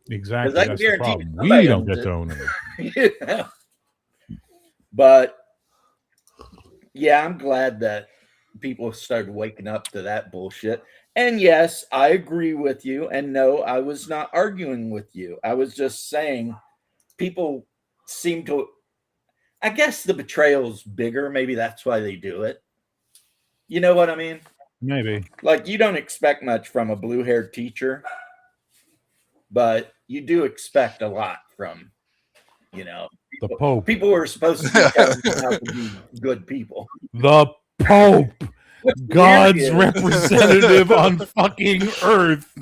Exactly. That's the problem. We don't get to own it. Yeah. But yeah, I'm glad that people started waking up to that bullshit. And yes, I agree with you. And no, I was not arguing with you. I was just saying people seem to, I guess the betrayal's bigger. Maybe that's why they do it. You know what I mean? Maybe. Like you don't expect much from a blue-haired teacher, but you do expect a lot from, the Pope. People who are supposed to be telling you how to be good people. The Pope. God's representative on fucking earth.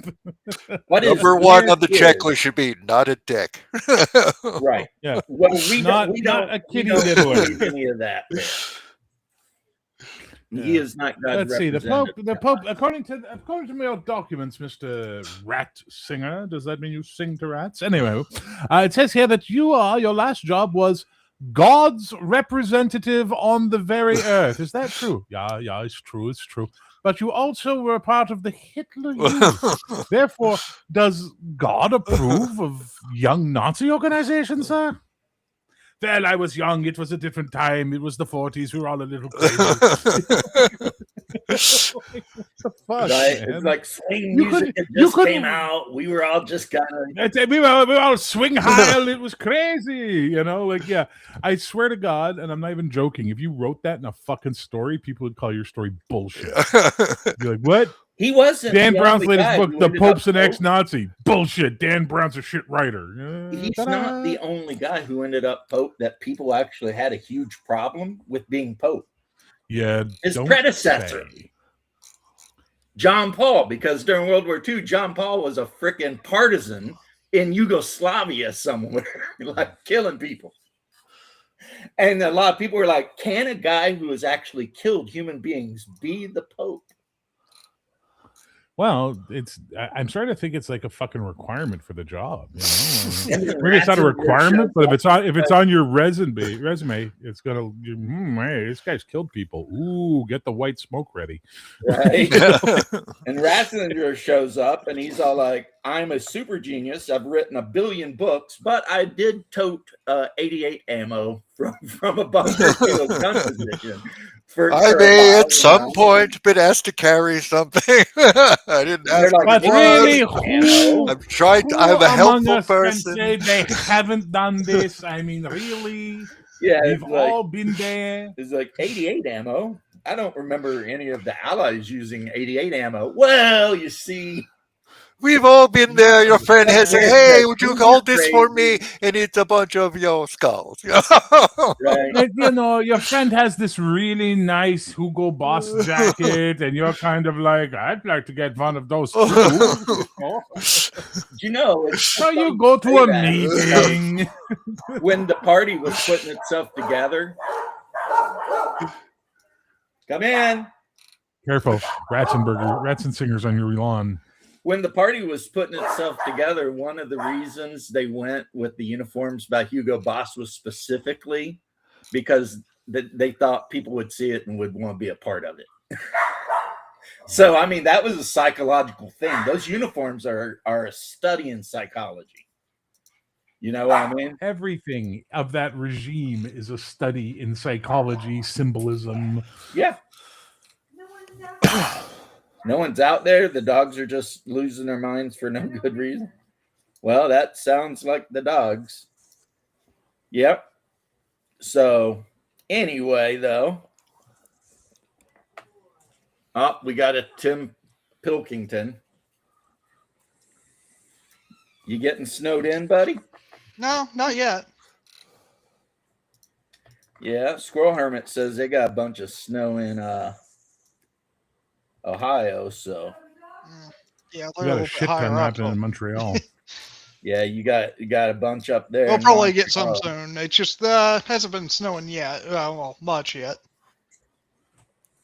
Number one on the checklist should be not a dick. Right. Yeah. Well, we not don't a kitty believe any of that. He is not God's Let's see. representative. The Pope, according to my documents, Mr. Rat Singer. Does that mean you sing to rats? Anyway, it says here that your last job was God's representative on the very earth. Is that true? Yeah, it's true. But you also were a part of the Hitler Youth. Therefore, does God approve of young Nazi organizations, sir? Well, I was young. It was a different time. It was the 40s. We were all a little crazy. What the fuck, Right? man? It's like swing music just came out. We were all just kind of... We were all swing high. It was crazy. Yeah. I swear to God, and I'm not even joking, if you wrote that in a fucking story, people would call your story bullshit. Be like, what? He wasn't. Dan Brown's latest book, The Pope's an Ex-Nazi. Bullshit. Dan Brown's a shit writer. He's not the only guy who ended up Pope that people actually had a huge problem with being Pope. Yeah. His predecessor, John Paul, because during World War II, John Paul was a freaking partisan in Yugoslavia somewhere, like killing people. And a lot of people were like, can a guy who has actually killed human beings be the Pope? Well, I'm starting to think it's like a fucking requirement for the job. Maybe it's not a requirement, but if it's on your resume, it's gonna. Hey, this guy's killed people. Ooh, get the white smoke ready. Right. And Ratzinger shows up, and he's all like, "I'm a super genius. I've written 1 billion books, but I did tote 88 ammo from a bunker gun position." I may at some point been asked to carry something. I didn't ask. Like, but really, I'm trying. I'm a helpful person. Say they haven't done this. I mean, really? Yeah, we've all been there. It's like 88 ammo. I don't remember any of the Allies using 88 ammo. Well, you see. We've all been there. Your friend has said, "Hey, would you hold this for me?" And it's a bunch of skulls. Right. Your friend has this really nice Hugo Boss jacket, and you're kind of like, "I'd like to get one of those too." So you go to a meeting. When the party was putting itself together. Come in. Careful, Ratzensinger's on your lawn. When the party was putting itself together, one of the reasons they went with the uniforms by Hugo Boss was specifically because they thought people would see it and would want to be a part of it. So, I mean, that was a psychological thing. Those uniforms are a study in psychology. You know what I mean? Everything of that regime is a study in psychology, symbolism. Yeah. No one's out there. The dogs are just losing their minds for no good reason. Well, that sounds like the dogs. Yep. So, anyway, though. Oh, we got a Tim Pilkington. You getting snowed in, buddy? No, not yet. Yeah, Squirrel Hermit says they got a bunch of snow in Ohio, so Yeah, We they're a got a little bit shit ton higher up. happening in Montreal. yeah, you got a bunch up there. We'll in probably get some Montreal. soon. It just hasn't been snowing yet. Well, much yet.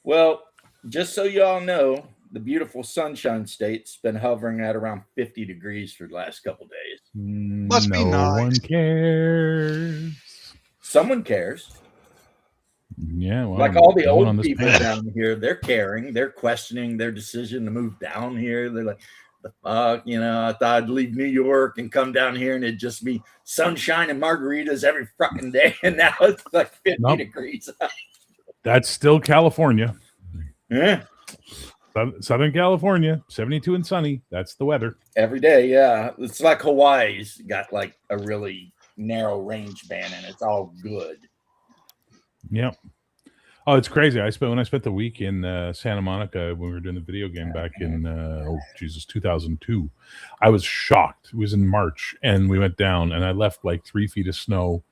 Well, just so y'all know, the beautiful Sunshine State's been hovering at around 50 degrees for the last couple days. Must be No nice. one cares. Someone cares. Yeah, well, Like all the no one on old this people planet. down here, they're caring. They're questioning their decision to move down here. They're like, the fuck, I thought I'd leave New York and come down here and it'd just be sunshine and margaritas every fucking day. And now it's like 50 Nope. degrees. That's still California. Yeah. Southern California, 72 and sunny. That's the weather. Every day, yeah. It's like Hawaii's got like a really narrow range band and it's all good. Yep. Oh, it's crazy. When I spent the week in Santa Monica when we were doing the video game back in 2002. I was shocked. It was in March, and we went down, and I left like 3 feet of snow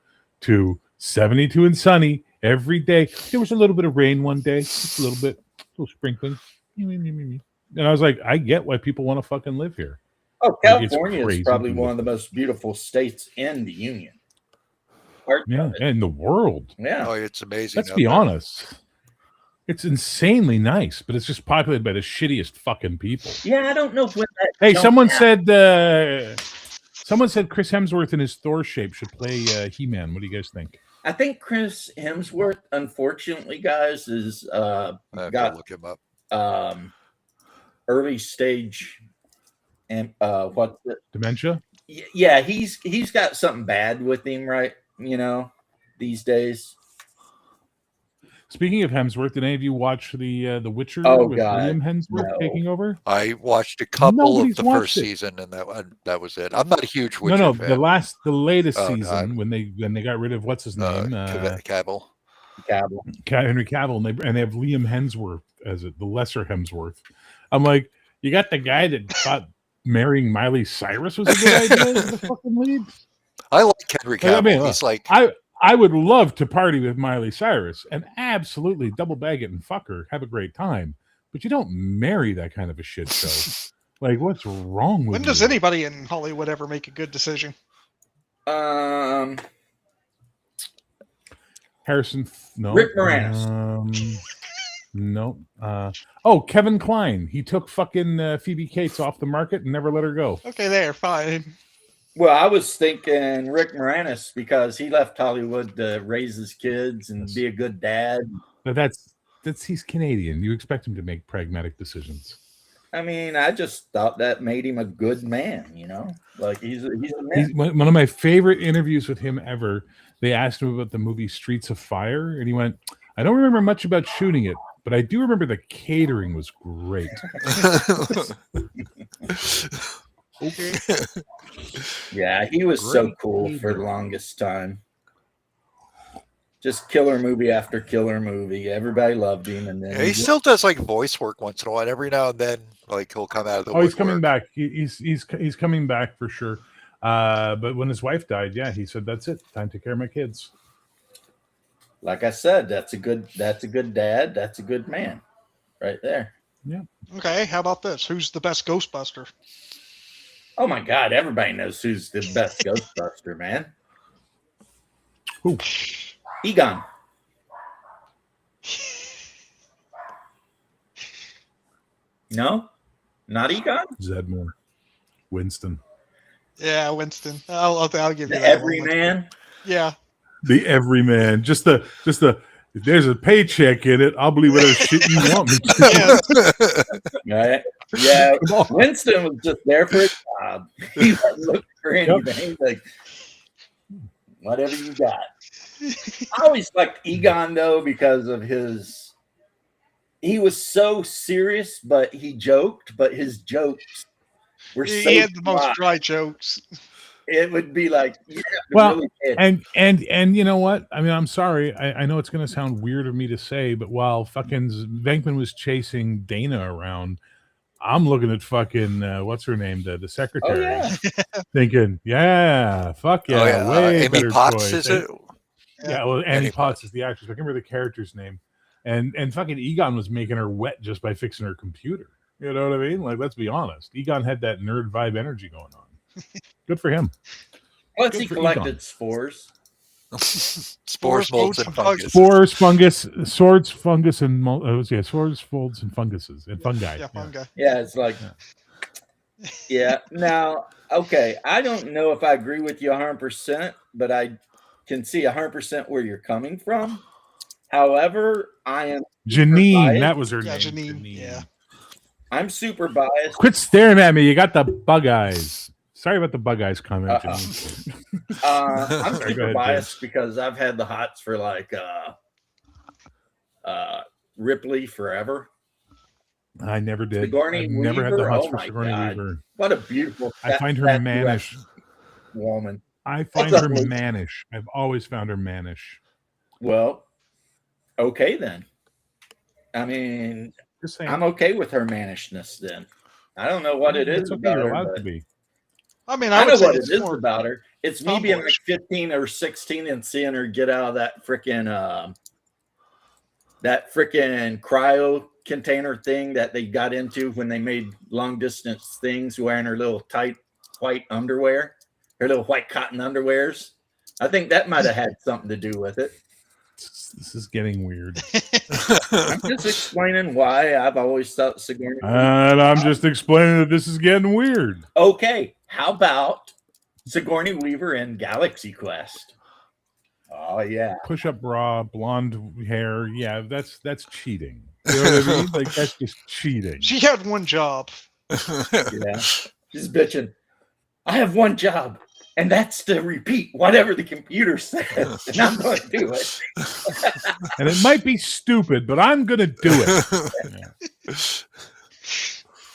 to 72 and sunny every day. There was a little bit of rain one day, just a little sprinkling, and I was like, I get why people want to fucking live here. Oh, Like, it's California is crazy probably one beautiful. of the most beautiful states in the union. Yeah, in the world. Yeah. Oh, it's amazing. Let's out be there. honest. It's insanely nice, but it's just populated by the shittiest fucking people. Yeah, I don't know when that. Hey, don't someone happen. said Chris Hemsworth in his Thor shape should play He-Man. What do you guys think? I think Chris Hemsworth, unfortunately, guys, is I have got to look him up. early stage and what's it? Dementia? Yeah, he's got something bad with him, right? These days. Speaking of Hemsworth, did any of you watch the Witcher Oh, with God, Liam Hemsworth no. taking over? I watched a couple Nobody's of the watched first it. season, and that was it. I'm not a huge Witcher No, fan. the latest Oh, no, season when they got rid of what's his name, Cavill. Cavill. Henry Cavill, and they have Liam Hemsworth as the lesser Hemsworth. I'm like, you got the guy that thought marrying Miley Cyrus was a good idea as the fucking lead. I like Henry Cavill. I mean, He's like, I would love to party with Miley Cyrus and absolutely double bag it and fuck her, have a great time. But you don't marry that kind of a shit show. Like, what's wrong with When you? does anybody in Hollywood ever make a good decision? Harrison? No. Rick Moranis. No. Kevin Kline. He took fucking Phoebe Cates off the market and never let her go. Okay, there, fine. Well, I was thinking Rick Moranis because he left Hollywood to raise his kids and be a good dad. But that's he's Canadian. You expect him to make pragmatic decisions. I mean, I just thought that made him a good man, Like he's a man. One of my favorite interviews with him ever. They asked him about the movie Streets of Fire, and he went, I don't remember much about shooting it, but I do remember the catering was great. Yeah, he was so cool for the longest time. Just killer movie after killer movie. Everybody loved him, and then he still does like voice work once in a while. Every now and then, like he'll come out of the. Oh, he's coming woodwork. back. He's coming back for sure. But when his wife died, yeah, he said, "That's it. Time to take care of my kids." like I said, that's a good dad. That's a good man, right there. Yeah. Okay, how about this? Who's the best Ghostbuster? Oh my God, everybody knows who's the best Ghostbuster, man. Who? Egon. No, not Egon. Zedmore. Winston. Yeah, Winston. I'll give you The that. one, everyman. Yeah. The everyman. Just the. If there's a paycheck in it, I'll believe whatever shit you want me to. Yeah. Right? Yeah. Come on. Winston was just there for a job. He wasn't looking for anything. He's like, whatever you got. I always liked Egon though because of his. He was so serious, but he joked. But his jokes were so He had the most dry. dry jokes. It would be like, Well, really and you know what? I mean, I'm sorry. I know it's going to sound weird of me to say, but while fucking Venkman was chasing Dana around, I'm looking at fucking what's her name, the secretary, thinking, yeah, fuck yeah, Oh yeah, way Amy better Potts choice. is it? Yeah, well, Annie Annie Potts is the actress. I can't remember the character's name. And fucking Egon was making her wet just by fixing her computer. You know what I mean? Like, let's be honest. Egon had that nerd vibe energy going on. Good for him. Plus, Good he for collected Egon. spores. Spores, molds, and fungus. Spores, fungus, swords, fungus, and swords, folds, and funguses and fungi. Yeah, fungi. Yeah, it's like, yeah. Now, okay, I don't know if I agree with you 100%, but I can see 100% where you're coming from. However, I am Janine, biased. that was her Yeah, name. Janine. Yeah. I'm super biased. Quit staring at me. You got the bug eyes. Sorry about the bug eyes comment, Uh-oh. Janine. I'm Sorry, go super ahead, biased because I've had the hots for like Ripley forever. I never did. Sigourney I've never had the Weaver? hots Oh for my Sigourney God. Weaver. What a beautiful. I find her statuesque mannish. woman. I find What's her up, Luke? mannish. I've always found her mannish. Well, okay then. I mean, Just saying. I'm okay with her mannishness then. I don't know what it is It's okay. about You're her, allowed but to be. I mean, I I know would say what it it's is more about her. It's me being like tomboyish. 15 or 16 and seeing her get out of that freaking cryo container thing that they got into when they made long distance things, wearing her little tight white underwear, her little white cotton underwears. I think that might have had something to do with it. This is getting weird. I'm just explaining why I've always thought Sigourney. And I'm just explaining that this is getting weird. Okay, how about Sigourney Weaver in Galaxy Quest? Oh yeah, Push up bra, blonde hair. Yeah, that's cheating. You know what I mean? Like, that's just cheating. She had one job. yeah. She's bitching. I have one job, and that's to repeat whatever the computer says, and I'm going to do it. And it might be stupid, but I'm gonna do it.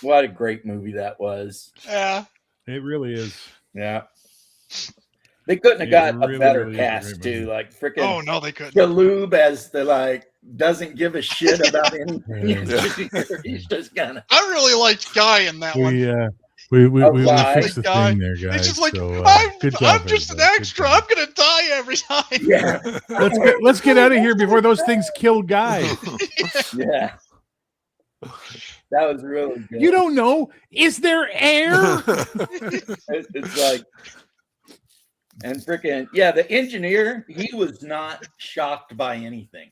What a great movie that was. Yeah. It really is. Yeah. They couldn't have It got really, a better really is a cast great too. movie. Like freaking Oh no, they couldn't. Galoob as the like doesn't give a shit about anything. Yeah. He's just gonna. I really liked Guy in that one. We Guy. fixed the Guy. thing there, guys. It's just like so, good job, I'm just an everybody. Good extra. job. I'm gonna die every time. Yeah. Let's get out of here before those things kill Guy. Yeah. That was really good. You don't know. Is there air? It's like, and freaking yeah, the engineer, he was not shocked by anything.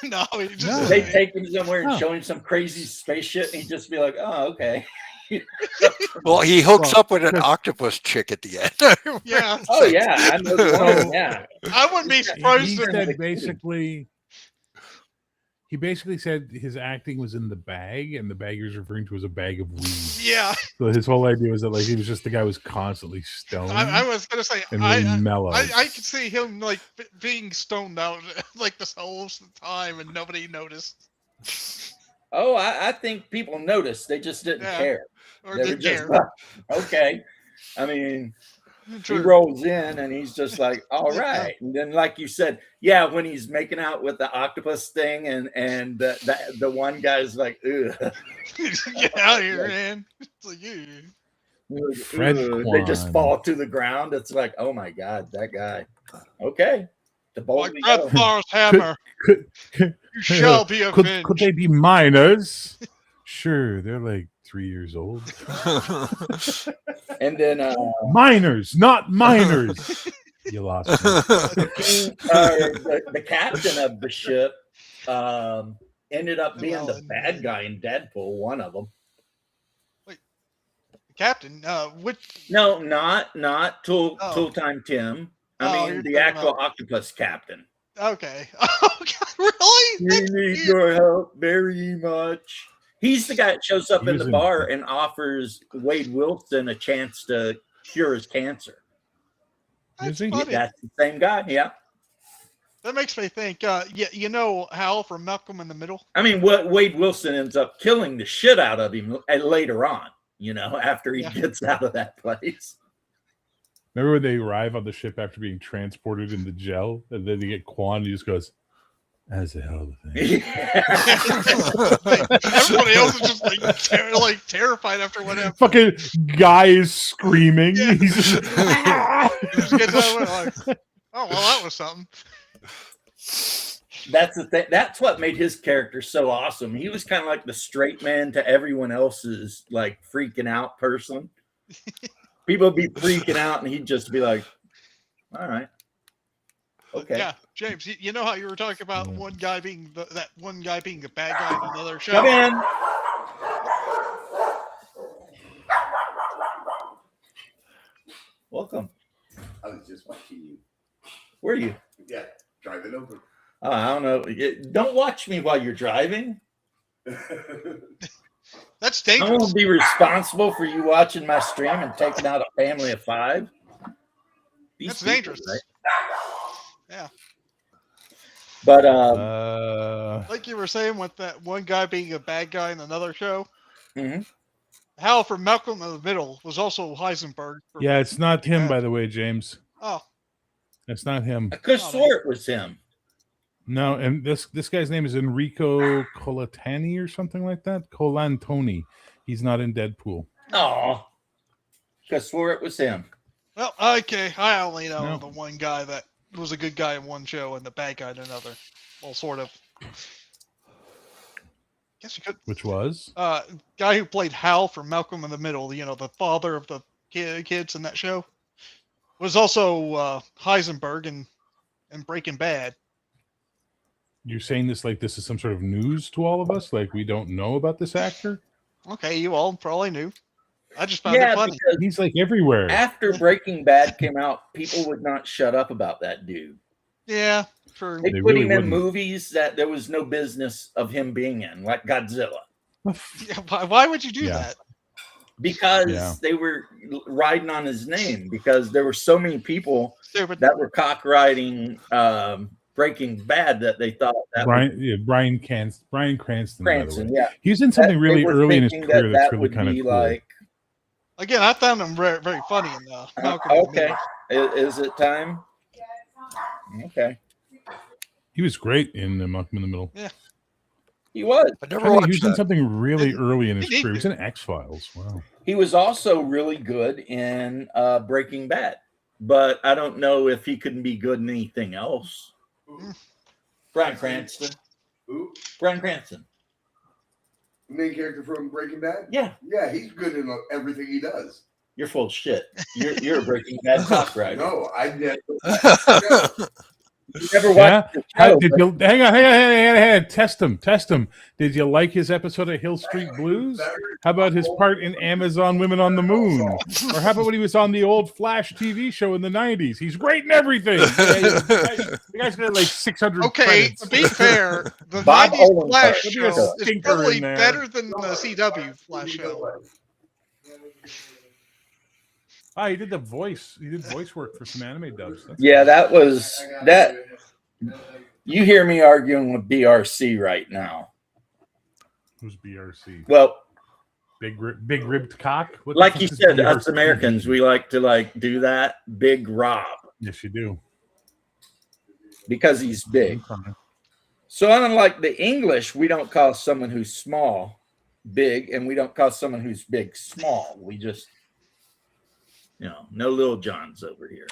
No, he just No. They take him somewhere and No. show him some crazy space shit, and he'd just be like, "Oh, okay." Well, he hooks Well, up with an because- octopus chick at the end. Yeah. Oh yeah, I know the one. Yeah, I wouldn't be surprised he if said basically he basically said his acting was in the bag, and the bag he was referring to as a bag of weed. yeah. So his whole idea was that like he was just the guy who was constantly stoned I was gonna say and really mellow. I could see him like being stoned out like this whole of the time and nobody noticed. Oh, I think people noticed. They just didn't Yeah. care. Or They were did just care. okay. I mean, he True. rolls in and he's just like, all Yeah. right. And then, like you said, yeah, when he's making out with the octopus thing, and the one guy's like, ugh. Get out of here, man. It's like, ew. Fred They just Kwan. fall to the ground. It's like, oh my god, that guy. Okay, the Like boldly Red go. Far's hammer. Could, You shall be could avenged. they be minors? Sure, they're like 3 years old. And then Minors, not minors. You lost me. the captain of the ship ended up being Well, the bad guy in Deadpool. One of them. Captain, which No, not Tool Oh. Time Tim. Oh, I you're mean the talking actual about- octopus captain. okay. Oh god, really? We That's need weird. your help very much. He's the guy that shows up He in was the in- bar and offers Wade Wilson a chance to cure his cancer. That's Is he? funny. That's the same guy. Yeah. That makes me think. Yeah, you know Hal from Malcolm in the Middle. I mean, what Wade Wilson ends up killing the shit out of him later on, you know, after he Yeah. gets out of that place. Remember when they arrive on the ship after being transported in the gel, and then they get Quan, and he just goes, "That's a hell of a thing." Everybody else is just like terrified after what happened. Fucking guy is screaming. Yeah. He's just, He just gets out of it like, oh well, that was something. That's the thing. That's what made his character so awesome. He was kind of like the straight man to everyone else's like freaking out person. People would be freaking out, and he'd just be like, "All right, okay." Yeah, James, you know how you were talking about one guy being that one guy being a bad guy in another show? Come in. Welcome. I was just watching you. Where are you? Yeah, driving over. I don't know. Don't watch me while you're driving. That's I dangerous. won't be responsible for you watching my stream and taking out a family of 5. These That's people, dangerous. right? Yeah. But Like you were saying with that one guy being a bad guy in another show, mhm. Hal from Malcolm in the Middle was also Heisenberg. Yeah, it's not him, by the way, James. Oh, That's not him. I could have swore it was him. No, and this guy's name is Enrico Colatani or something like that. Colantoni. He's not in Deadpool. Oh, could have swore it was him. well, okay. I only know No. the one guy that was a good guy in one show and the bad guy in another. Well, sort of. Guess you could. Which was? Guy who played Hal from Malcolm in the Middle, you know, the father of the kids in that show, was also Heisenberg in Breaking Bad. You're saying this like this is some sort of news to all of us? Like we don't know about this actor? Okay, you all probably knew. I just found Yeah, it funny. because He's like everywhere. after Breaking Bad came out, people would not shut up about that dude. Yeah, true. They They put really him in wouldn't. movies that there was no business of him being in, like Godzilla, Yeah, why would you do Yeah. that? because Yeah. they were riding on his name. Because there were so many people Stupid. that were cock-riding Breaking Bad that they thought that Bryan Cranston, by the Cranston, way. yeah, He's in something that really they were early in his thinking career that's that really would kind of be cool. like, Again, I found him very, very funny in Malcolm in the okay, Middle. is it time? Okay, He was great in Malcolm in the Middle. he was. I never He was watched in that. something really early in his He career. He was did. in X-Files. Wow. He was also really good in Breaking Bad, but I don't know if he couldn't be good in anything else. Bryan Cranston. Who? Bryan Cranston. The main character from Breaking Bad? Yeah, Yeah, he's good in everything he does. you're full of shit. You're a Breaking Bad copywriter. No, I never. You never Yeah? watched the How, show, did but you hang on. Test him. Did you like his episode of Hill Street Blues? How about his part in Amazon Women on the Moon? Or how about when he was on the old Flash TV show in the 90s? He's great in everything. The guy's got like 600 Okay, credits. to be fair, the Bob 90s Odenkirk. Flash Look show at the is stinker probably in there. better than the CW Flash show. Ah, he did the voice. He did voice work for some anime dubs. That's yeah, that was that. You hear me arguing with BRC right now. Who's BRC? Well, Big ribbed cock? What the like fuck you is said, BRC? us Americans, we like to like do that. Big Rob, Yes, you do. because he's big. Okay. So unlike the English, we don't call someone who's small big, and we don't call someone who's big small. We just, no little Johns over here.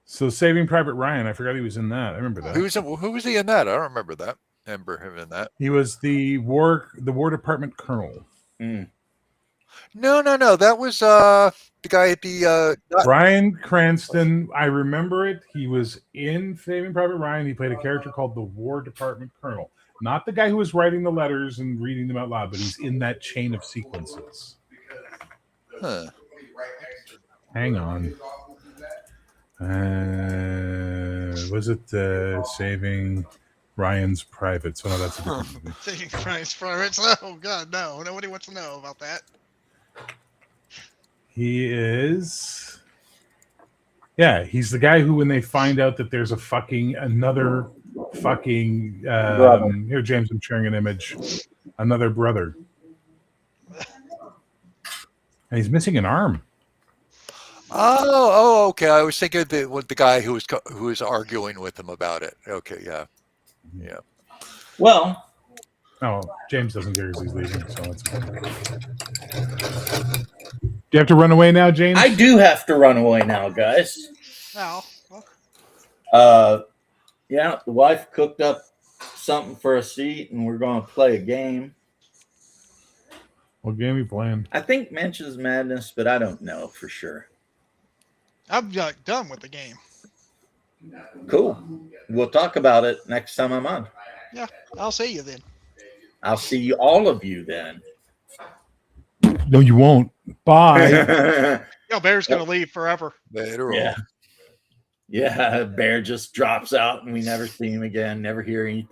So Saving Private Ryan, I forgot he was in that. I remember that. who was he in that? I don't remember that. I remember him in that. He was the War Department colonel. Mm. No. That was the guy at the Bryan Cranston, I remember it. He was in Saving Private Ryan. He played a character called the War Department colonel. Not the guy who was writing the letters and reading them out loud, but he's in that chain of sequences. huh. Hang on. Was it Saving Ryan's Privates? Oh, no, that's a different movie. Taking Christ Pirates. Oh God, no! Nobody wants to know about that. He is. Yeah, he's the guy who, when they find out that there's another fucking here, James, I'm sharing an image. Another brother, and he's missing an arm. Oh, okay. I was thinking with the guy who was arguing with him about it. Okay, yeah. Well, Oh, James doesn't care because he's leaving, so that's fine. Do you have to run away now, James? I do have to run away now, guys. Now, Yeah, the wife cooked up something for us to eat, and we're going to play a game. What game you playing? I think Mansions Madness, but I don't know for sure. I'm like done with the game. Cool. We'll talk about it next time I'm on. Yeah, I'll see you then. I'll see you, all of you, then. No, you won't. Bye. Yo, Bear's gonna leave forever. Later Yeah. on. Yeah, Bear just drops out, and we never see him again, never hear anything.